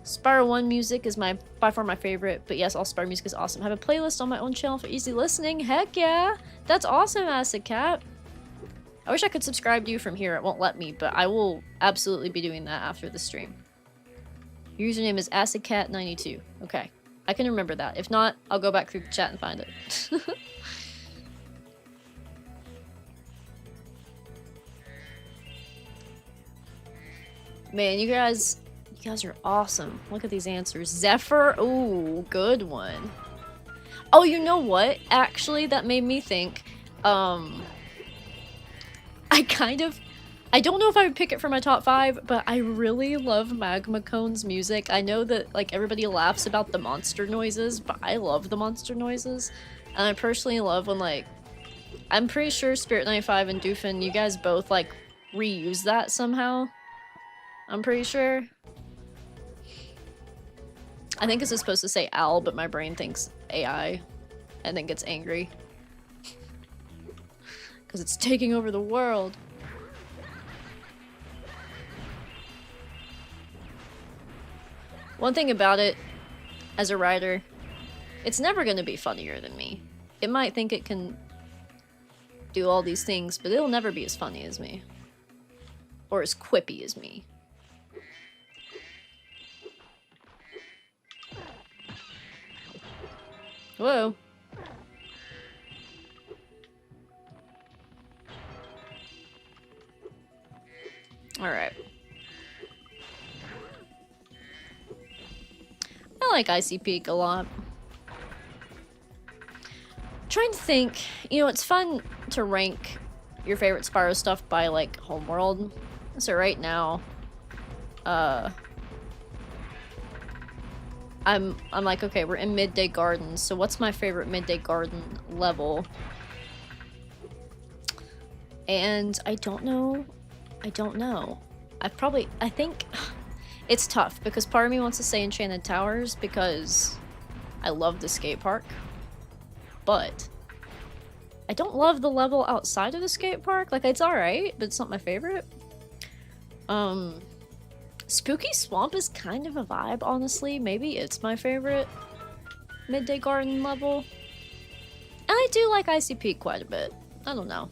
Spyro 1 music is by far my favorite, but yes, all Spyro music is awesome. I have a playlist on my own channel for easy listening. Heck yeah! That's awesome, Acid Cat. I wish I could subscribe to you from here. It won't let me, but I will absolutely be doing that after the stream. Your username is AcidCat92. Okay. I can remember that. If not, I'll go back through the chat and find it. Man, you guys are awesome. Look at these answers. Zephyr, ooh, good one. Oh, you know what? Actually, that made me think. I don't know if I would pick it for my top 5, but I really love Magma Cone's music. I know that, like, everybody laughs about the monster noises, but I love the monster noises. And I personally love when, like, I'm pretty sure Spirit95 and Doofin, you guys both, like, reuse that somehow. I'm pretty sure. I think this is supposed to say owl, but my brain thinks AI and then gets angry. Because it's taking over the world. One thing about it, as a writer, it's never going to be funnier than me. It might think it can do all these things, but it'll never be as funny as me. Or as quippy as me. Whoa. Alright. I like Icy Peak a lot. Trying to think, you know, it's fun to rank your favorite Spyro stuff by, like, Homeworld. So right now, I'm like, okay, we're in Midday Garden, so what's my favorite Midday Garden level? And I don't know. I think it's tough because part of me wants to say Enchanted Towers because I love the skate park. But I don't love the level outside of the skate park. Like, it's alright, but it's not my favorite. Spooky Swamp is kind of a vibe, honestly. Maybe it's my favorite Midday Garden level. And I do like Icy Peak quite a bit. I don't know.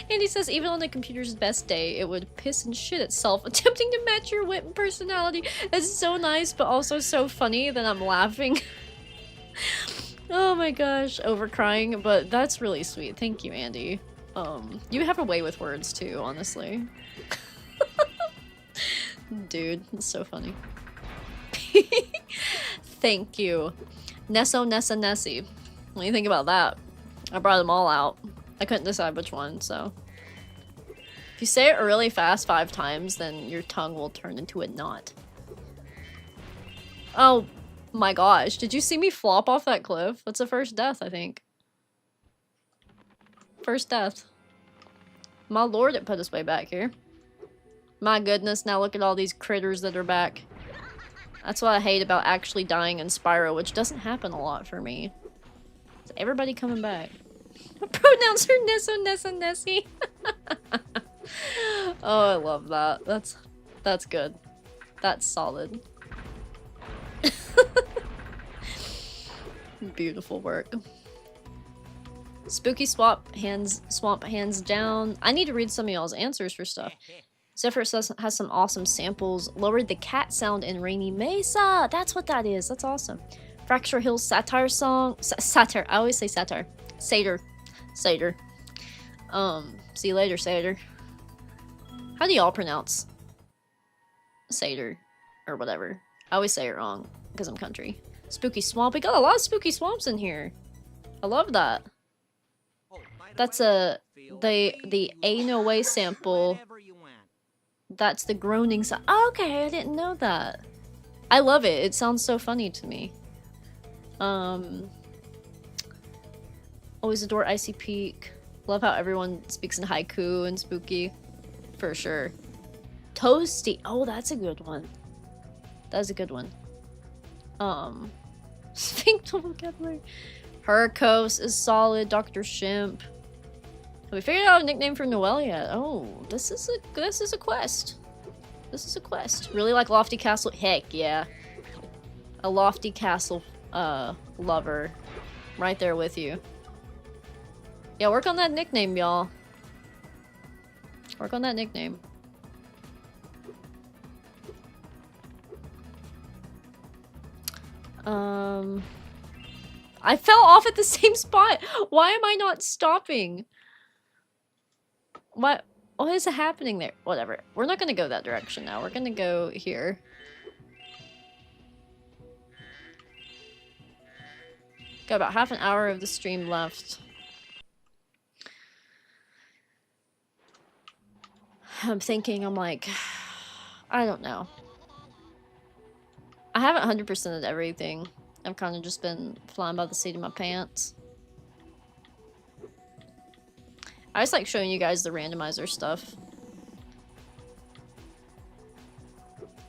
Andy says, even on the computer's best day, it would piss and shit itself, attempting to match your wit and personality. It's so nice, but also so funny that I'm laughing. Oh my gosh, over crying, but that's really sweet. Thank you, Andy. You have a way with words too, honestly. Dude, it's so funny. Thank you. Nesso, Nessa, Nessie. What do you think about that? I brought them all out. I couldn't decide which one, so. If you say it really fast 5 times, then your tongue will turn into a knot. Oh my gosh, did you see me flop off that cliff? That's the first death, I think. First death. My lord, it put us way back here. My goodness, now look at all these critters that are back. That's what I hate about actually dying in Spyro, which doesn't happen a lot for me. Is everybody coming back? Pronouns are Nesso, Nessa, Nessie. Oh, I love that. That's good. That's solid. Beautiful work. Spooky swamp hands down. I need to read some of y'all's answers for stuff. Zephyr has some awesome samples. Lowered the cat sound in Rainy Mesa. That's what that is. That's awesome. Fracture Hills satire song. Satire. I always say satire. Satyr. Satyr. See you later, Satyr. How do y'all pronounce Satyr or whatever? I always say it wrong because I'm country. Spooky swamp. We got a lot of spooky swamps in here. I love that. That's the Ain't No Way sample. That's the groaning sound. Oh, okay, I didn't know that. I love it. It sounds so funny to me. Always adore Icy Peak. Love how everyone speaks in haiku and spooky. For sure. Toasty. Oh, that's a good one. That's a good one. Sphinctal vocabulary. Hercos is solid. Dr. Shimp. Have we figured out a nickname for Noelle yet? Oh, this is a quest. This is a quest. Really like Lofty Castle? Heck yeah. A Lofty Castle lover. Right there with you. Yeah, work on that nickname, y'all. Work on that nickname. I fell off at the same spot. Why am I not stopping? What is happening there? Whatever. We're not gonna go that direction now. We're gonna go here. Got about half an hour of the stream left. I'm thinking, I'm like, I don't know. I haven't 100%ed everything. I've kind of just been flying by the seat of my pants. I just like showing you guys the randomizer stuff.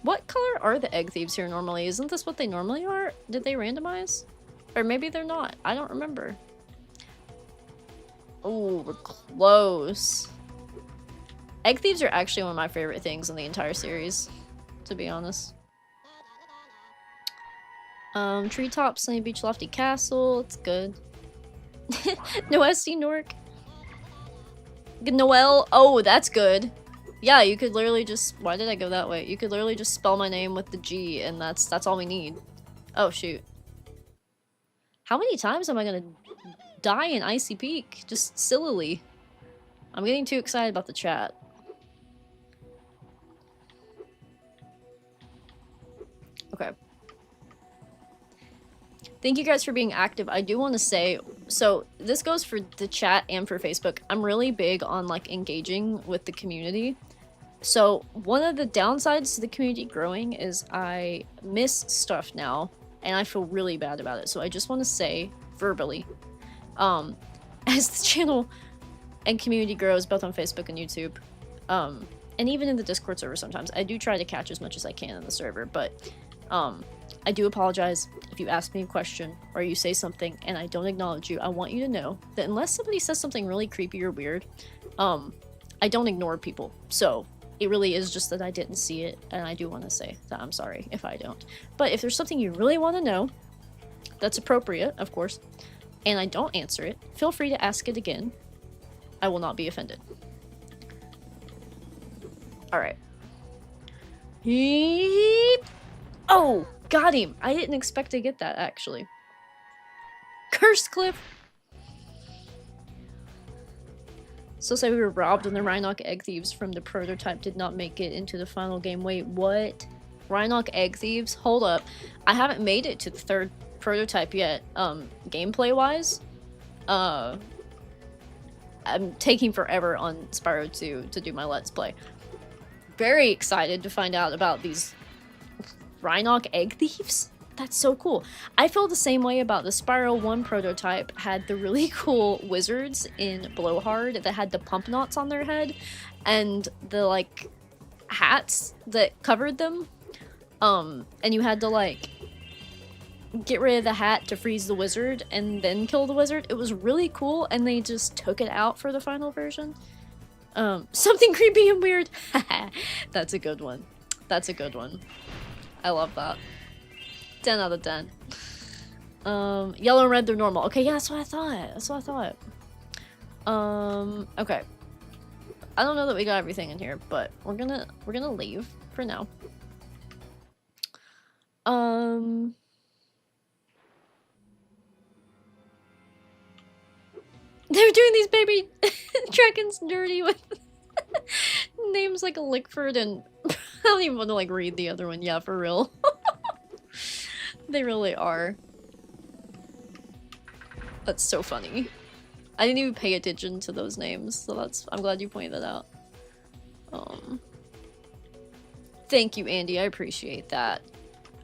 What color are the egg thieves here normally? Isn't this what they normally are? Did they randomize? Or maybe they're not. I don't remember. Oh, we're close. Egg thieves are actually one of my favorite things in the entire series, to be honest. Treetop, Sunny Beach, Lofty Castle. It's good. Noesti Nork. Noelle. Oh, that's good. Yeah, you could literally just... Why did I go that way? You could literally just spell my name with the G, and that's all we need. Oh, shoot. How many times am I gonna die in Icy Peak? Just sillily. I'm getting too excited about the chat. Okay. Thank you guys for being active. I do want to say, so this goes for the chat and for Facebook. I'm really big on like engaging with the community. So one of the downsides to the community growing is I miss stuff now and I feel really bad about it. So I just want to say verbally, as the channel and community grows both on Facebook and YouTube, and even in the Discord server sometimes, I do try to catch as much as I can in the server, but I do apologize if you ask me a question or you say something and I don't acknowledge you. I want you to know that unless somebody says something really creepy or weird, I don't ignore people. So it really is just that I didn't see it, and I do want to say that I'm sorry if I don't. But if there's something you really want to know, that's appropriate, of course, and I don't answer it, feel free to ask it again. I will not be offended. Alright. Oh! Got him! I didn't expect to get that, actually. Cursed Cliff! So say we were robbed and the Rhinoc egg thieves from the prototype did not make it into the final game. Wait, what? Rhinoc Egg Thieves. Hold up. I haven't made it to the 3rd prototype yet, gameplay-wise. I'm taking forever on Spyro 2 to do my Let's Play. Very excited to find out about these Rhinoc Egg Thieves. That's so cool. I feel the same way about the Spyro 1 prototype. Had the really cool wizards in Blowhard that had the pump knots on their head and the like hats that covered them. And you had to like get rid of the hat to freeze the wizard and then kill the wizard. It was really cool, and they just took it out for the final version. Something creepy and weird. That's a good one. That's a good one. I love that. 10 out of 10. Yellow and red, they're normal. Okay, yeah, that's what I thought. That's what I thought. Okay. I don't know that we got everything in here, but we're gonna leave for now. They're doing these baby dragons dirty with names like Lickford and I don't even want to like read the other one. Yeah, for real. They really are. That's so funny. I didn't even pay attention to those names, so I'm glad you pointed that out. Thank you, Andy. I appreciate that.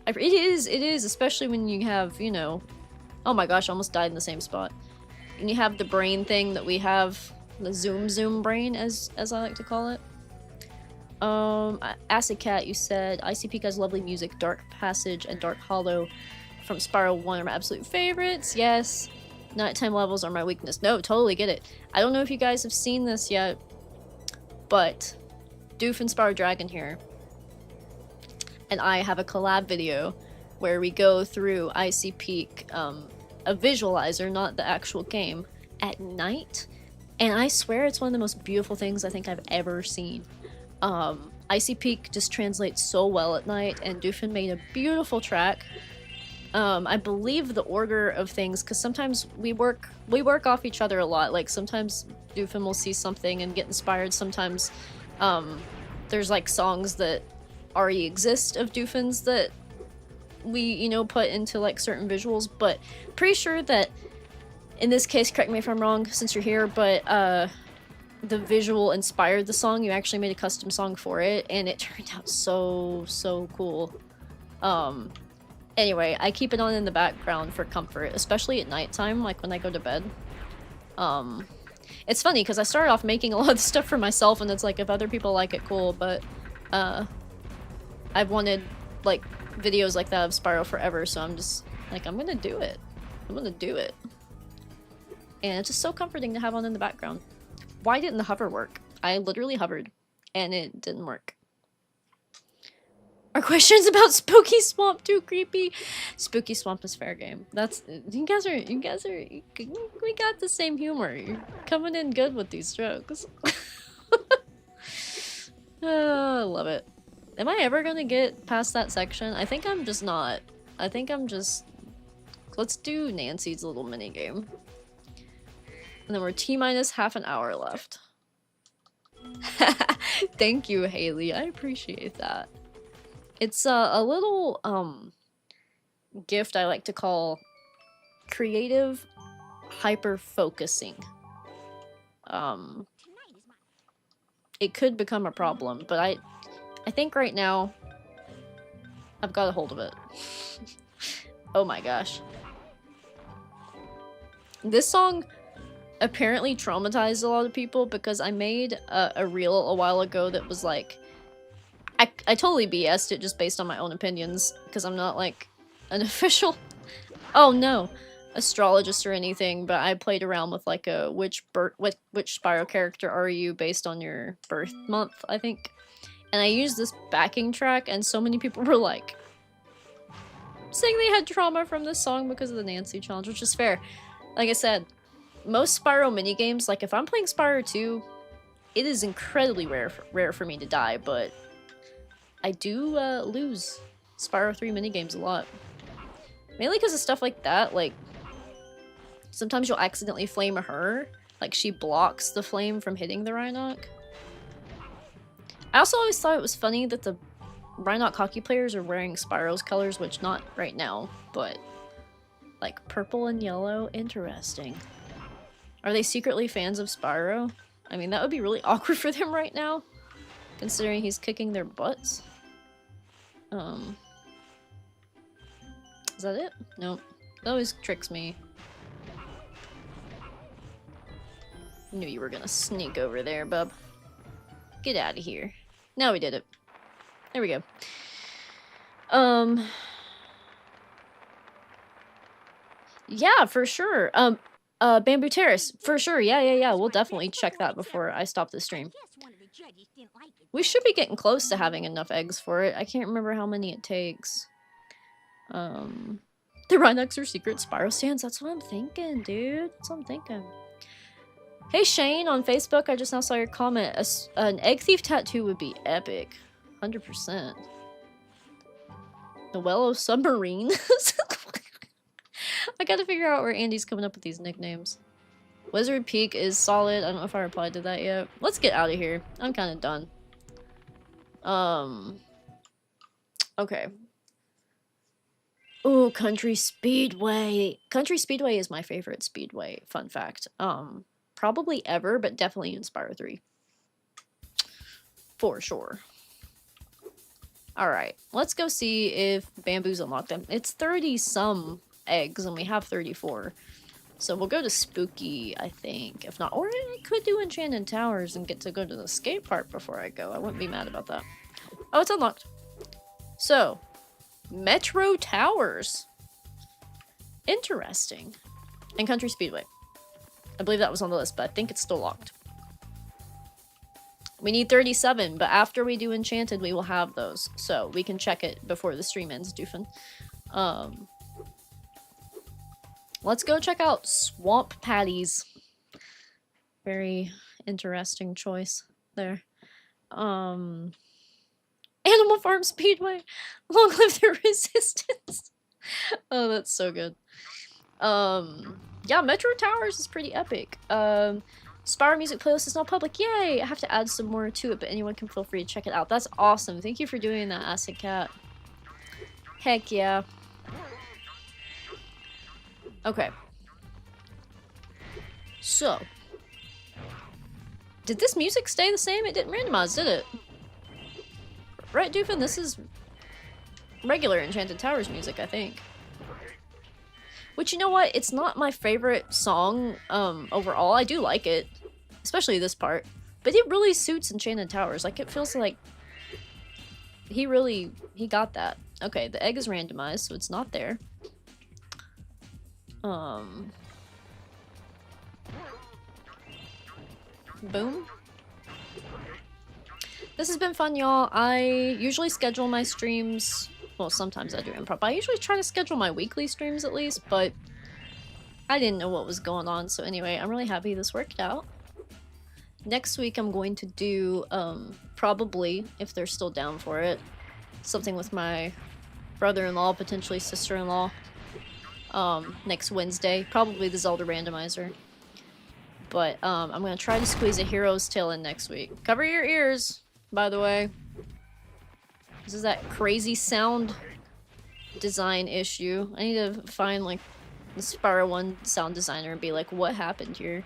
It is, especially when you have, you know, oh my gosh, I almost died in the same spot. And you have the brain thing that we have, the zoom brain, as I like to call it. Acid Cat, you said ICP has lovely music. Dark Passage and Dark Hollow from Spyro 1 are my absolute favorites. Yes. Nighttime levels are my weakness. No, totally get it. I don't know if you guys have seen this yet, but Doof and Spyro Dragon here and I have a collab video where we go through ICP, a visualizer, not the actual game, at night, and I swear it's one of the most beautiful things I think I've ever seen. Icy Peak just translates so well at night, and Doofin made a beautiful track. I believe the order of things, because sometimes we work off each other a lot. Like sometimes Doofin will see something and get inspired. Sometimes there's like songs that already exist of Doofin's that we, you know, put into like certain visuals, but pretty sure that in this case, correct me if I'm wrong since you're here, but the visual inspired the song. You actually made a custom song for it, and it turned out so cool. Anyway, I keep it on in the background for comfort, especially at nighttime, like when I go to bed. It's funny because I started off making a lot of stuff for myself, and it's like if other people like it, cool, but I've wanted like videos like that of Spyro forever, so I'm just like, I'm gonna do it. I'm gonna do it. And it's just so comforting to have on in the background. Why didn't the hover work? I literally hovered, and it didn't work. Are questions about Spooky Swamp too creepy? Spooky Swamp is fair game. That's you guys are we got the same humor. You're coming in good with these jokes. Oh, I love it. Am I ever gonna get past that section? I think I'm just not. I think I'm just... Let's do Nancy's little mini game. And then we're T-minus half an hour left. Thank you, Haley. I appreciate that. It's a little gift I like to call creative hyper-focusing. It could become a problem, but I think right now I've got a hold of it. Oh my gosh. This song apparently traumatized a lot of people because I made a reel a while ago that was like, I totally BS'd it just based on my own opinions because I'm not like an official, oh no, astrologist or anything, but I played around with like a which Spyro character are you based on your birth month, I think. And I used this backing track, and so many people were like saying they had trauma from this song because of the Nancy challenge, which is fair. Like I said, most Spyro minigames, like if I'm playing Spyro 2, it is incredibly rare for me to die, but I do lose Spyro 3 minigames a lot. Mainly because of stuff like that, like sometimes you'll accidentally flame her, like she blocks the flame from hitting the Rhinoc. I also always thought it was funny that the Rhinoc hockey players are wearing Spyro's colors, which not right now, but like purple and yellow. Interesting. Are they secretly fans of Spyro? I mean, that would be really awkward for them right now, considering he's kicking their butts. Is that it? Nope. That always tricks me. Knew you were gonna sneak over there, bub. Get out of here. Now we did it. There we go. Yeah, for sure. Bamboo Terrace, for sure. Yeah. We'll definitely check that before I stop the stream. We should be getting close to having enough eggs for it. I can't remember how many it takes. The Rhinocs are secret Spyro stands. That's what I'm thinking, dude. That's what I'm thinking. Hey Shane on Facebook, I just now saw your comment. An egg thief tattoo would be epic. 100%. Noello Submarine. I gotta figure out where Andy's coming up with these nicknames. Wizard Peak is solid. I don't know if I replied to that yet. Let's get out of here. I'm kind of done. Okay. Ooh, Country Speedway. Country Speedway is my favorite speedway, fun fact. Probably ever, but definitely in Spyro 3. For sure. Alright, let's go see if Bamboo's unlocked them. It's 30-some eggs, and we have 34. So we'll go to Spooky, I think. If not, or I could do Enchanted Towers and get to go to the skate park before I go. I wouldn't be mad about that. Oh, it's unlocked. So, Metro Towers. Interesting. And Country Speedway. I believe that was on the list, but I think it's still locked. We need 37, but after we do Enchanted, we will have those. So we can check it before the stream ends, doofin. Let's go check out Swamp Patties. Very interesting choice there. Animal Farm Speedway. Long live the resistance. Oh, that's so good. Yeah, Metro Towers is pretty epic. Spyro music playlist is now public. Yay! I have to add some more to it, but anyone can feel free to check it out. That's awesome. Thank you for doing that, Acid Cat. Heck yeah. Okay. So. Did this music stay the same? It didn't randomize, did it? Right, Doofin? This is regular Enchanted Towers music, I think. Which, you know what? It's not my favorite song overall. I do like it. Especially this part. But it really suits Enchanted Towers. Like, it feels like he got that. Okay, the egg is randomized, so it's not there. Boom. This has been fun, y'all. I usually schedule my streams... Well, sometimes I do improv. I usually try to schedule my weekly streams at least, but I didn't know what was going on. So anyway, I'm really happy this worked out. Next week I'm going to do, probably, if they're still down for it, something with my brother-in-law, potentially sister-in-law, next Wednesday. Probably the Zelda Randomizer. But I'm going to try to squeeze a Hero's Tale in next week. Cover your ears, by the way. This is that crazy sound design issue. I need to find, like, the Spyro 1 sound designer and be like, what happened here?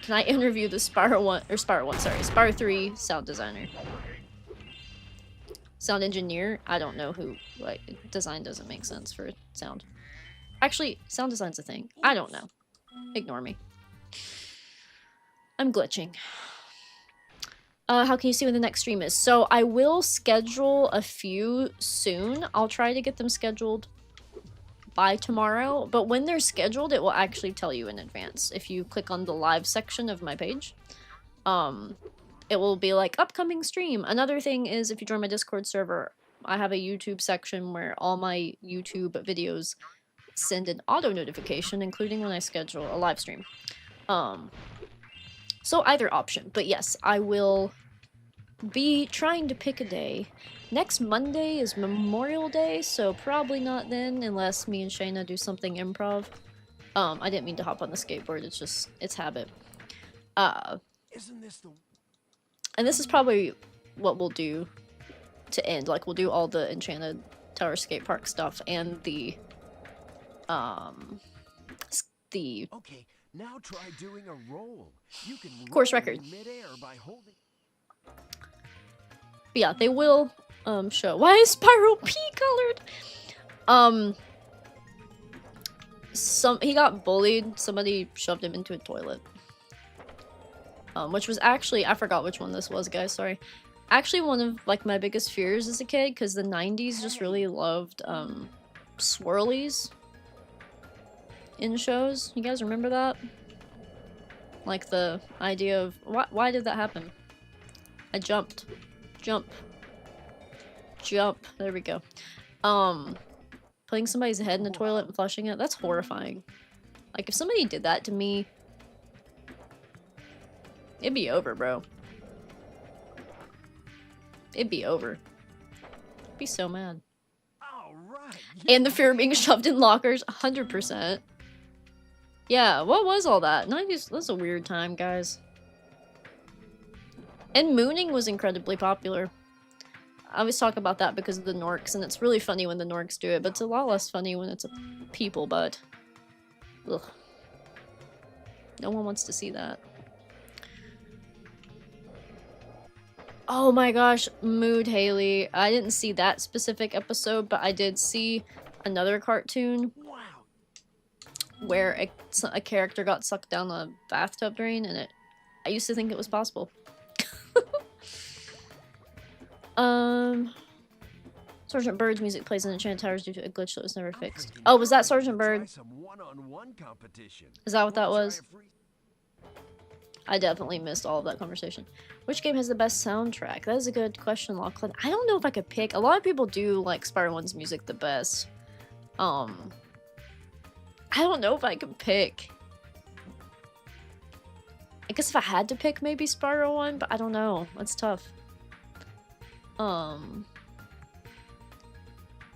Can I interview the Spyro 3 sound designer? Sound engineer? I don't know who, like, design doesn't make sense for sound. Actually, sound design's a thing. I don't know. Ignore me. I'm glitching. How can you see when the next stream is? So I will schedule a few soon. I'll try to get them scheduled by tomorrow. But when they're scheduled, it will actually tell you in advance. If you click on the live section of my page, it will be like upcoming stream. Another thing is if you join my Discord server, I have a YouTube section where all my YouTube videos send an auto notification, including when I schedule a live stream. So either option. But yes, I will be trying to pick a day. Next Monday is Memorial Day, so probably not then, unless me and Shayna do something improv. I didn't mean to hop on the skateboard, it's habit. Isn't this the... And this is probably what we'll do to end. Like, we'll do all the Enchanted Tower Skate Park stuff and the Okay, now try doing a roll. You can course roll record. in midair by holding. But yeah, they will show. Why is Spyro pea colored? He got bullied. Somebody shoved him into a toilet. Which was actually, I forgot which one this was, guys, sorry. Actually one of like my biggest fears as a kid, because the 90s just really loved swirlies in shows. You guys remember that? Like the idea of why did that happen? I jumped. Jump. There we go. Putting somebody's head in the toilet and flushing it, that's horrifying. Like, if somebody did that to me, it'd be over, bro. It'd be over. I'd be so mad. All right. And the fear of being shoved in lockers, 100%. Yeah, what was all that? 90s, that's a weird time, guys. And mooning was incredibly popular. I always talk about that because of the Norks, and it's really funny when the Norks do it, but it's a lot less funny when it's a people butt. Ugh. No one wants to see that. Oh my gosh, Mood Haley. I didn't see that specific episode, but I did see another cartoon where a character got sucked down a bathtub drain, and I used to think it was possible. Sergeant Bird's music plays in Enchanted Towers due to a glitch that was never fixed. Oh, was that Sergeant Bird? Is that what that was? I definitely missed all of that conversation. Which game has the best soundtrack? That is a good question, Lachlan. I don't know if I could pick. A lot of people do like Spyro 1's music the best. I don't know if I could pick. I guess if I had to pick, maybe Spyro 1, but I don't know. That's tough.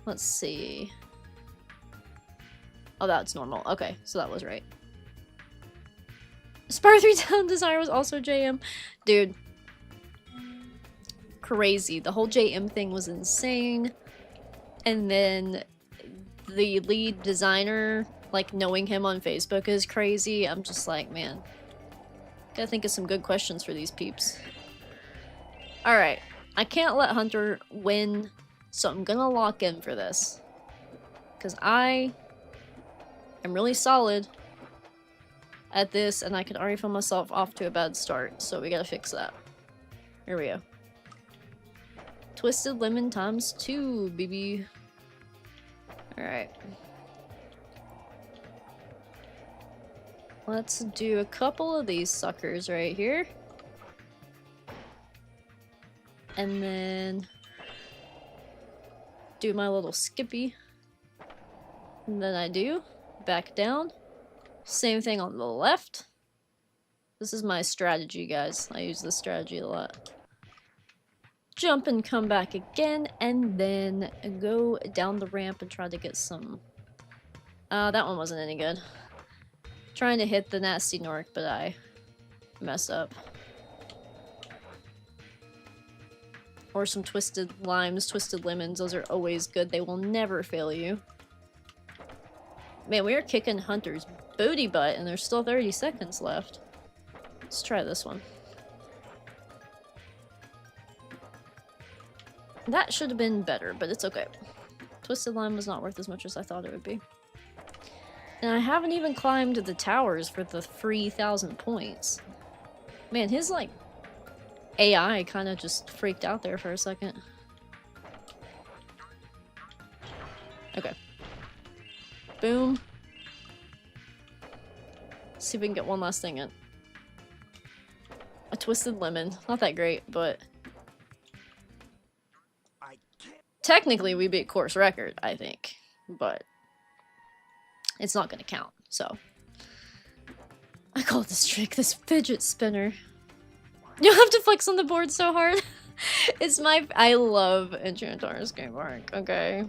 Let's see. Oh, that's normal. Okay, so that was right. Spyro 3 Town Desire was also JM. Dude. Crazy. The whole JM thing was insane. And then the lead designer, like, knowing him on Facebook is crazy. I'm just like, man. Gotta think of some good questions for these peeps. Alright. I can't let Hunter win, so I'm gonna lock in for this. Because I am really solid at this, and I can already feel myself off to a bad start, so we gotta fix that. Here we go. Twisted Lemon times 2, baby. Alright. Let's do a couple of these suckers right here. And then do my little skippy. And then I do back down. Same thing on the left. This is my strategy, guys. I use this strategy a lot. Jump and come back again, and then go down the ramp and try to get some... that one wasn't any good. Trying to hit the nasty Nork, but I mess up. Or some twisted limes, twisted lemons. Those are always good. They will never fail you. Man, we are kicking Hunter's booty butt, and there's still 30 seconds left. Let's try this one. That should have been better, but it's okay. Twisted lime was not worth as much as I thought it would be. And I haven't even climbed the towers for the 3,000 points. Man, his, like, AI kind of just freaked out there for a second. Okay. Boom. Let's see if we can get one last thing in. A twisted lemon. Not that great, but... Technically, we beat course record, I think. But... it's not gonna count, so... I call this trick this fidget spinner. You have to flex on the board so hard. It's my... I love Enchanted Tower Skate Park, okay?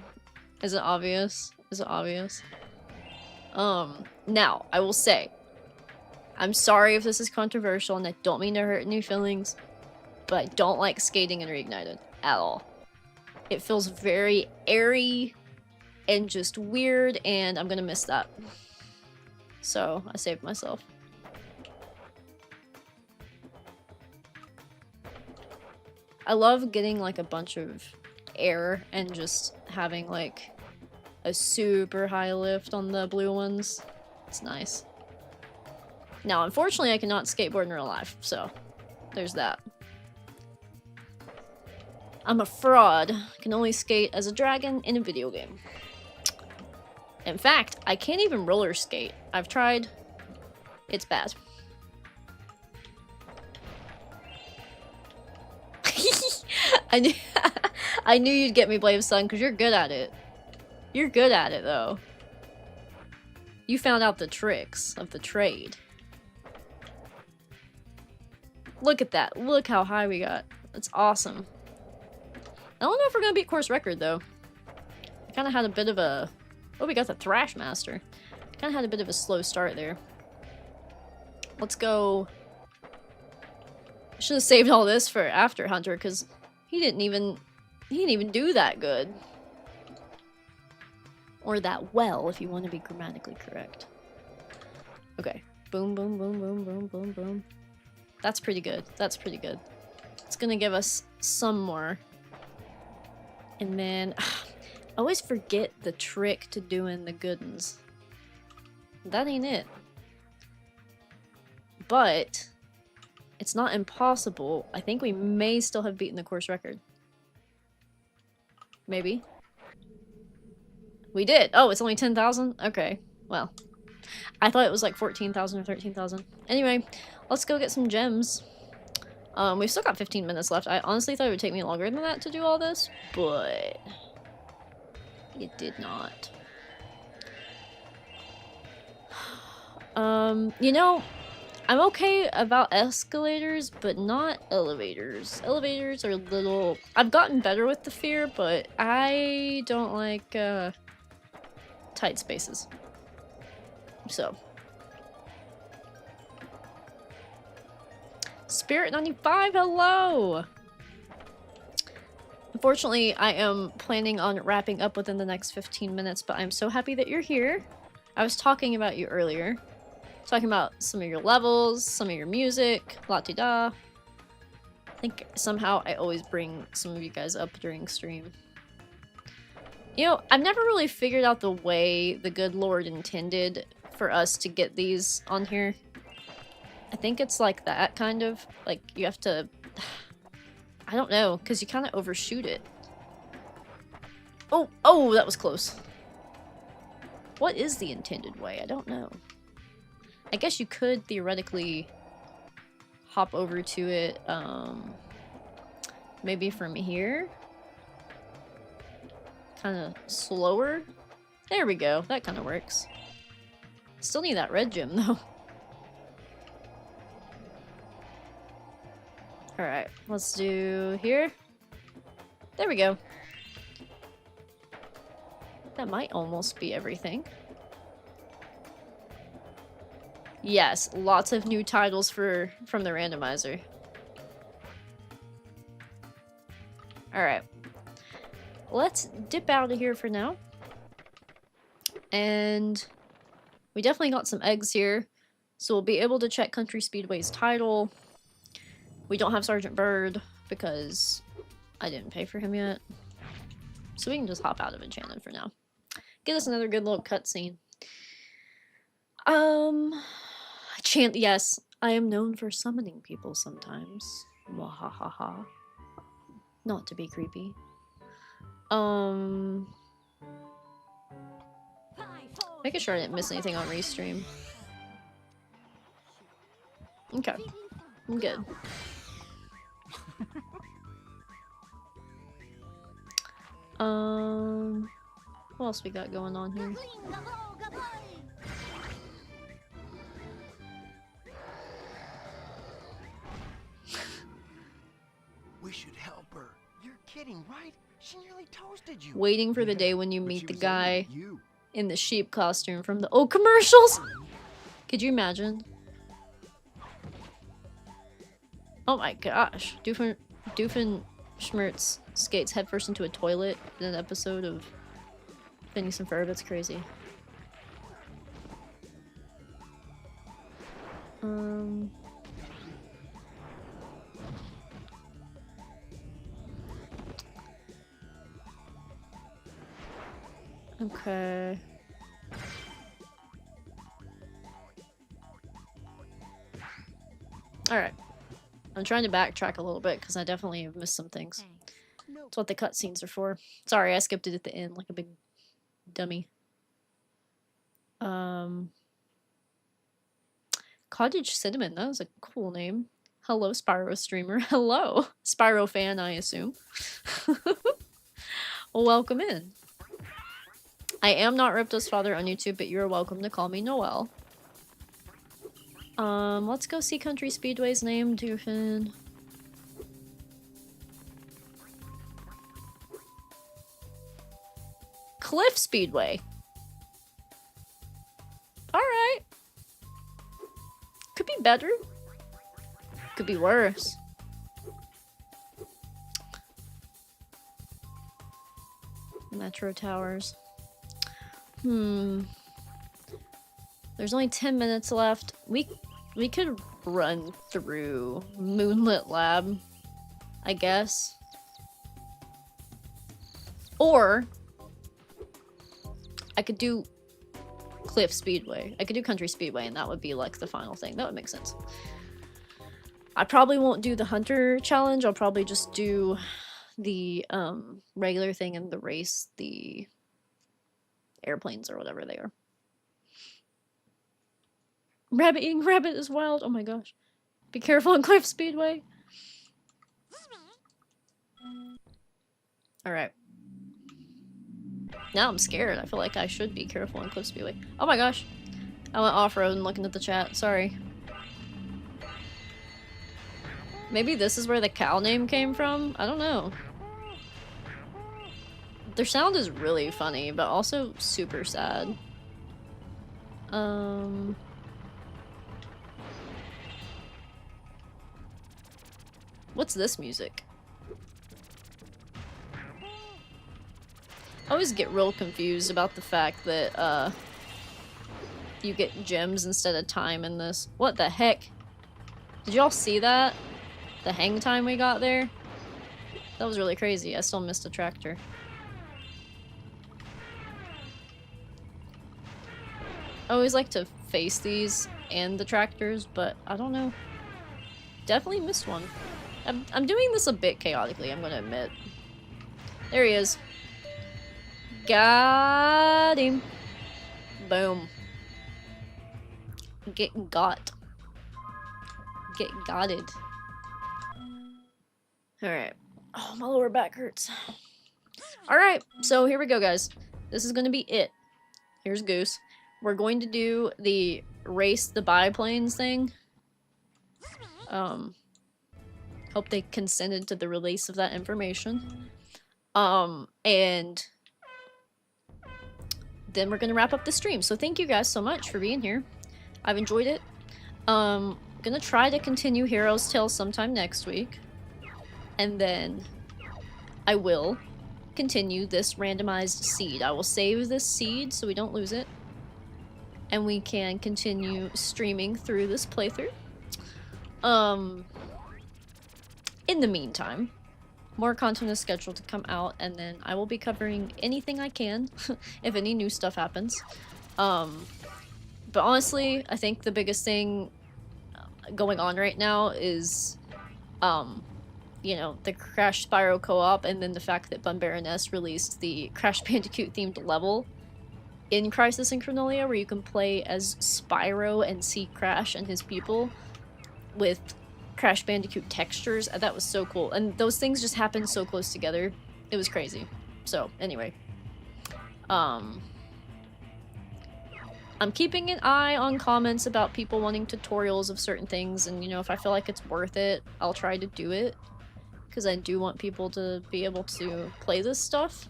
Is it obvious? Is it obvious? Now, I will say, I'm sorry if this is controversial, and I don't mean to hurt any feelings, but I don't like skating in Reignited at all. It feels very airy and just weird, and I'm gonna miss that. So I saved myself. I love getting like a bunch of air and just having like a super high lift on the blue ones. It's nice. Now, unfortunately, I cannot skateboard in real life, so there's that. I'm a fraud. I can only skate as a dragon in a video game. In fact, I can't even roller skate. I've tried. It's bad. I knew you'd get me, Blame Son, because you're good at it. You're good at it, though. You found out the tricks of the trade. Look at that. Look how high we got. That's awesome. I don't know if we're gonna beat course record, though. I kind of had a bit of a... Oh, we got the Thrashmaster. Kind of had a bit of a slow start there. Let's go... I should have saved all this for after Hunter, because he didn't even do that good. Or that well, if you want to be grammatically correct. Okay. Boom, boom, boom, boom, boom, boom, boom. That's pretty good. That's pretty good. It's gonna give us some more. And then... I always forget the trick to doing the good ones. That ain't it. But... it's not impossible. I think we may still have beaten the course record. Maybe. We did! Oh, it's only 10,000? Okay. Well. I thought it was like 14,000 or 13,000. Anyway, let's go get some gems. We've still got 15 minutes left. I honestly thought it would take me longer than that to do all this, but... it did not. You know, I'm okay about escalators, but not elevators. Elevators are a little... I've gotten better with the fear, but I don't like, tight spaces. So. Spirit 95, hello! Unfortunately, I am planning on wrapping up within the next 15 minutes, but I'm so happy that you're here. I was talking about you earlier. Talking about some of your levels, some of your music, la-ti-da. I think somehow I always bring some of you guys up during stream. You know, I've never really figured out the way the good Lord intended for us to get these on here. I think it's like that, kind of. Like, you have to... I don't know, because you kind of overshoot it. Oh, oh, that was close. What is the intended way? I don't know. I guess you could theoretically hop over to it, maybe from here. Kind of slower. There we go. That kind of works. Still need that red gem, though. Alright, let's do here. There we go. That might almost be everything. Yes, lots of new titles from the randomizer. Alright. Let's dip out of here for now. And we definitely got some eggs here. So we'll be able to check Country Speedway's title. We don't have Sergeant Bird because I didn't pay for him yet. So we can just hop out of Enchanted for now. Get us another good little cutscene. Yes, I am known for summoning people sometimes. Wahahaha. Not to be creepy. Making sure I didn't miss anything on Restream. Okay. I'm good. What else we got going on here? We should help her. You're kidding, right? She nearly toasted you. Waiting for the day when you But meet she the was guy aiming at you. in the sheep costume from the old commercials. Could you imagine? Oh my gosh. Doofin Schmertz skates headfirst into a toilet in an episode of Phineas and Ferb. It's crazy. Okay. Alright. I'm trying to backtrack a little bit because I definitely have missed some things. That's what the cutscenes are for. Sorry, I skipped it at the end like a big dummy. Cottage Cinnamon, that was a cool name. Hello, Spyro streamer. Hello, Spyro fan, I assume. Well, welcome in. I am not Ripto's father on YouTube, but you're welcome to call me Noel. Let's go see Country Speedway's name, Doofin. Cliff Speedway. Alright. Could be better. Could be worse. Metro Towers. There's only 10 minutes left. We could run through Moonlit Lab, I guess. Or I could do Cliff Speedway. I could do Country Speedway, and that would be like the final thing. That would make sense. I probably won't do the Hunter challenge. I'll probably just do the regular thing and the race, the airplanes or whatever they are. Rabbit eating rabbit is wild. Oh my gosh. Be careful on Cliff Speedway. Alright. Now I'm scared. I feel like I should be careful on Cliff Speedway. Oh my gosh. I went off-road and looking at the chat. Sorry. Maybe this is where the cow name came from? I don't know. Their sound is really funny, but also super sad. What's this music? I always get real confused about the fact that, you get gems instead of time in this. What the heck? Did y'all see that? The hang time we got there? That was really crazy. I still missed a tractor. I always like to face these and the tractors, but I don't know. Definitely missed one. I'm doing this a bit chaotically, I'm gonna admit. There he is. Got him. Boom. Get got. Get gotted. Alright. Oh, my lower back hurts. Alright, so here we go, guys. This is gonna be it. Here's Goose. We're going to do the race the biplanes thing. Hope they consented to the release of that information. And then we're gonna wrap up the stream. So thank you guys so much for being here. I've enjoyed it. Gonna try to continue Hero's Tale sometime next week. And then I will continue this randomized seed. I will save this seed so we don't lose it. And we can continue streaming through this playthrough. In the meantime, more content is scheduled to come out, and then I will be covering anything I can, if any new stuff happens. But honestly, I think the biggest thing going on right now is, you know, the Crash Spyro co-op, and then the fact that Bun Baroness released the Crash Bandicoot themed level in Crisis and Chronolia, where you can play as Spyro and see Crash and his people with Crash Bandicoot textures. That was so cool, and those things just happened so close together. It was crazy. So anyway, I'm keeping an eye on comments about people wanting tutorials of certain things, and you know, if I feel like it's worth it, I'll try to do it, because I do want people to be able to play this stuff.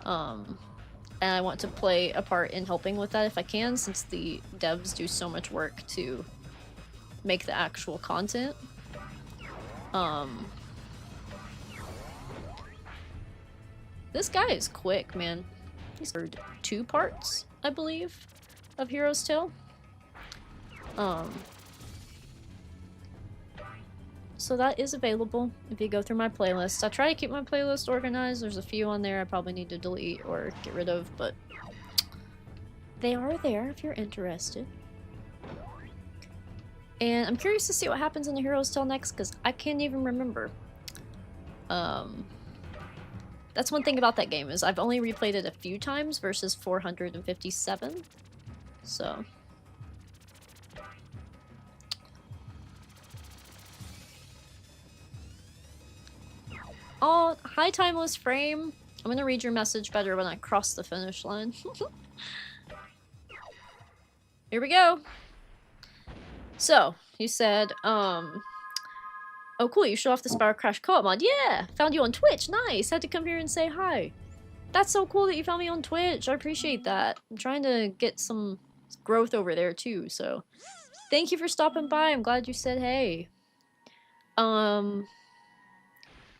And I want to play a part in helping with that if I can, since the devs do so much work to make the actual content. This guy is quick, man. He's heard 2 parts, I believe, of Hero's Tale. So that is available if you go through my playlist. I try to keep my playlist organized. There's a few on there I probably need to delete or get rid of, but they are there if you're interested. And I'm curious to see what happens in the Hero's Tale next, because I can't even remember. That's one thing about that game, is I've only replayed it a few times versus 457. So... oh, hi Timeless Frame. I'm gonna read your message better when I cross the finish line. Here we go. So, you said, oh cool, you showed off the Spyro Crash Co-op mod. Yeah! Found you on Twitch, nice! Had to come here and say hi. That's so cool that you found me on Twitch, I appreciate that. I'm trying to get some growth over there too, so... thank you for stopping by, I'm glad you said hey.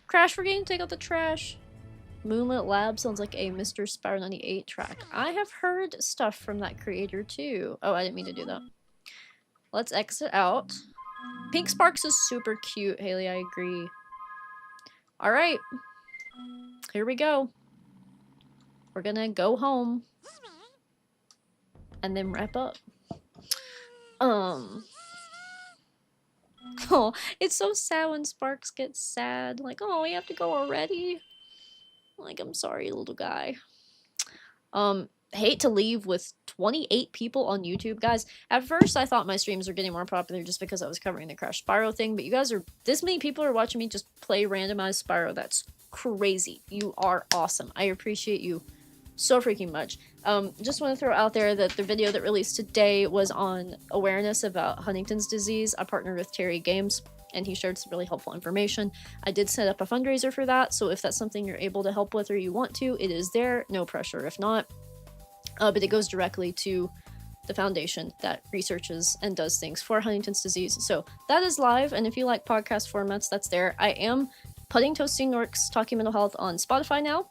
Crash Brigade, take out the trash. Moonlit Lab sounds like a Mr. Spyro 98 track. I have heard stuff from that creator too. Oh, I didn't mean to do that. Let's exit out. Pink Sparks is super cute, Haley, I agree. Alright. Here we go. We're gonna go home. And then wrap up. Oh, it's so sad when Sparks gets sad. Like, oh, we have to go already. Like, I'm sorry, little guy. Hate to leave with 28 people on YouTube, guys. At first, I thought my streams were getting more popular just because I was covering the Crash Spyro thing, but you guys are... this many people are watching me just play randomized Spyro. That's crazy. You are awesome. I appreciate you so freaking much. Just want to throw out there that the video that released today was on awareness about Huntington's disease. I partnered with Terry Games, and he shared some really helpful information. I did set up a fundraiser for that, so if that's something you're able to help with or you want to, it is there. No pressure if not. But it goes directly to the foundation that researches and does things for Huntington's disease. So that is live, and if you like podcast formats, that's there. I am putting Toasting Norks Talking Mental Health on Spotify now.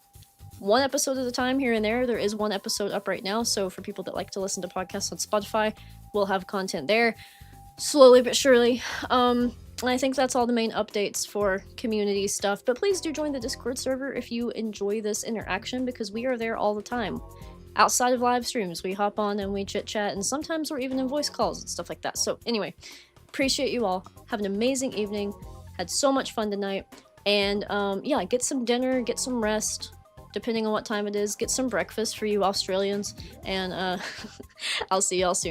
1 episode at a time here and there. There is 1 episode up right now, so for people that like to listen to podcasts on Spotify, we'll have content there. Slowly but surely. And I think that's all the main updates for community stuff, but please do join the Discord server if you enjoy this interaction, because we are there all the time. Outside of live streams, we hop on and we chit-chat, and sometimes we're even in voice calls and stuff like that. So anyway, appreciate you all. Have an amazing evening. Had so much fun tonight. And yeah, get some dinner, get some rest, depending on what time it is. Get some breakfast for you Australians, and I'll see y'all soon.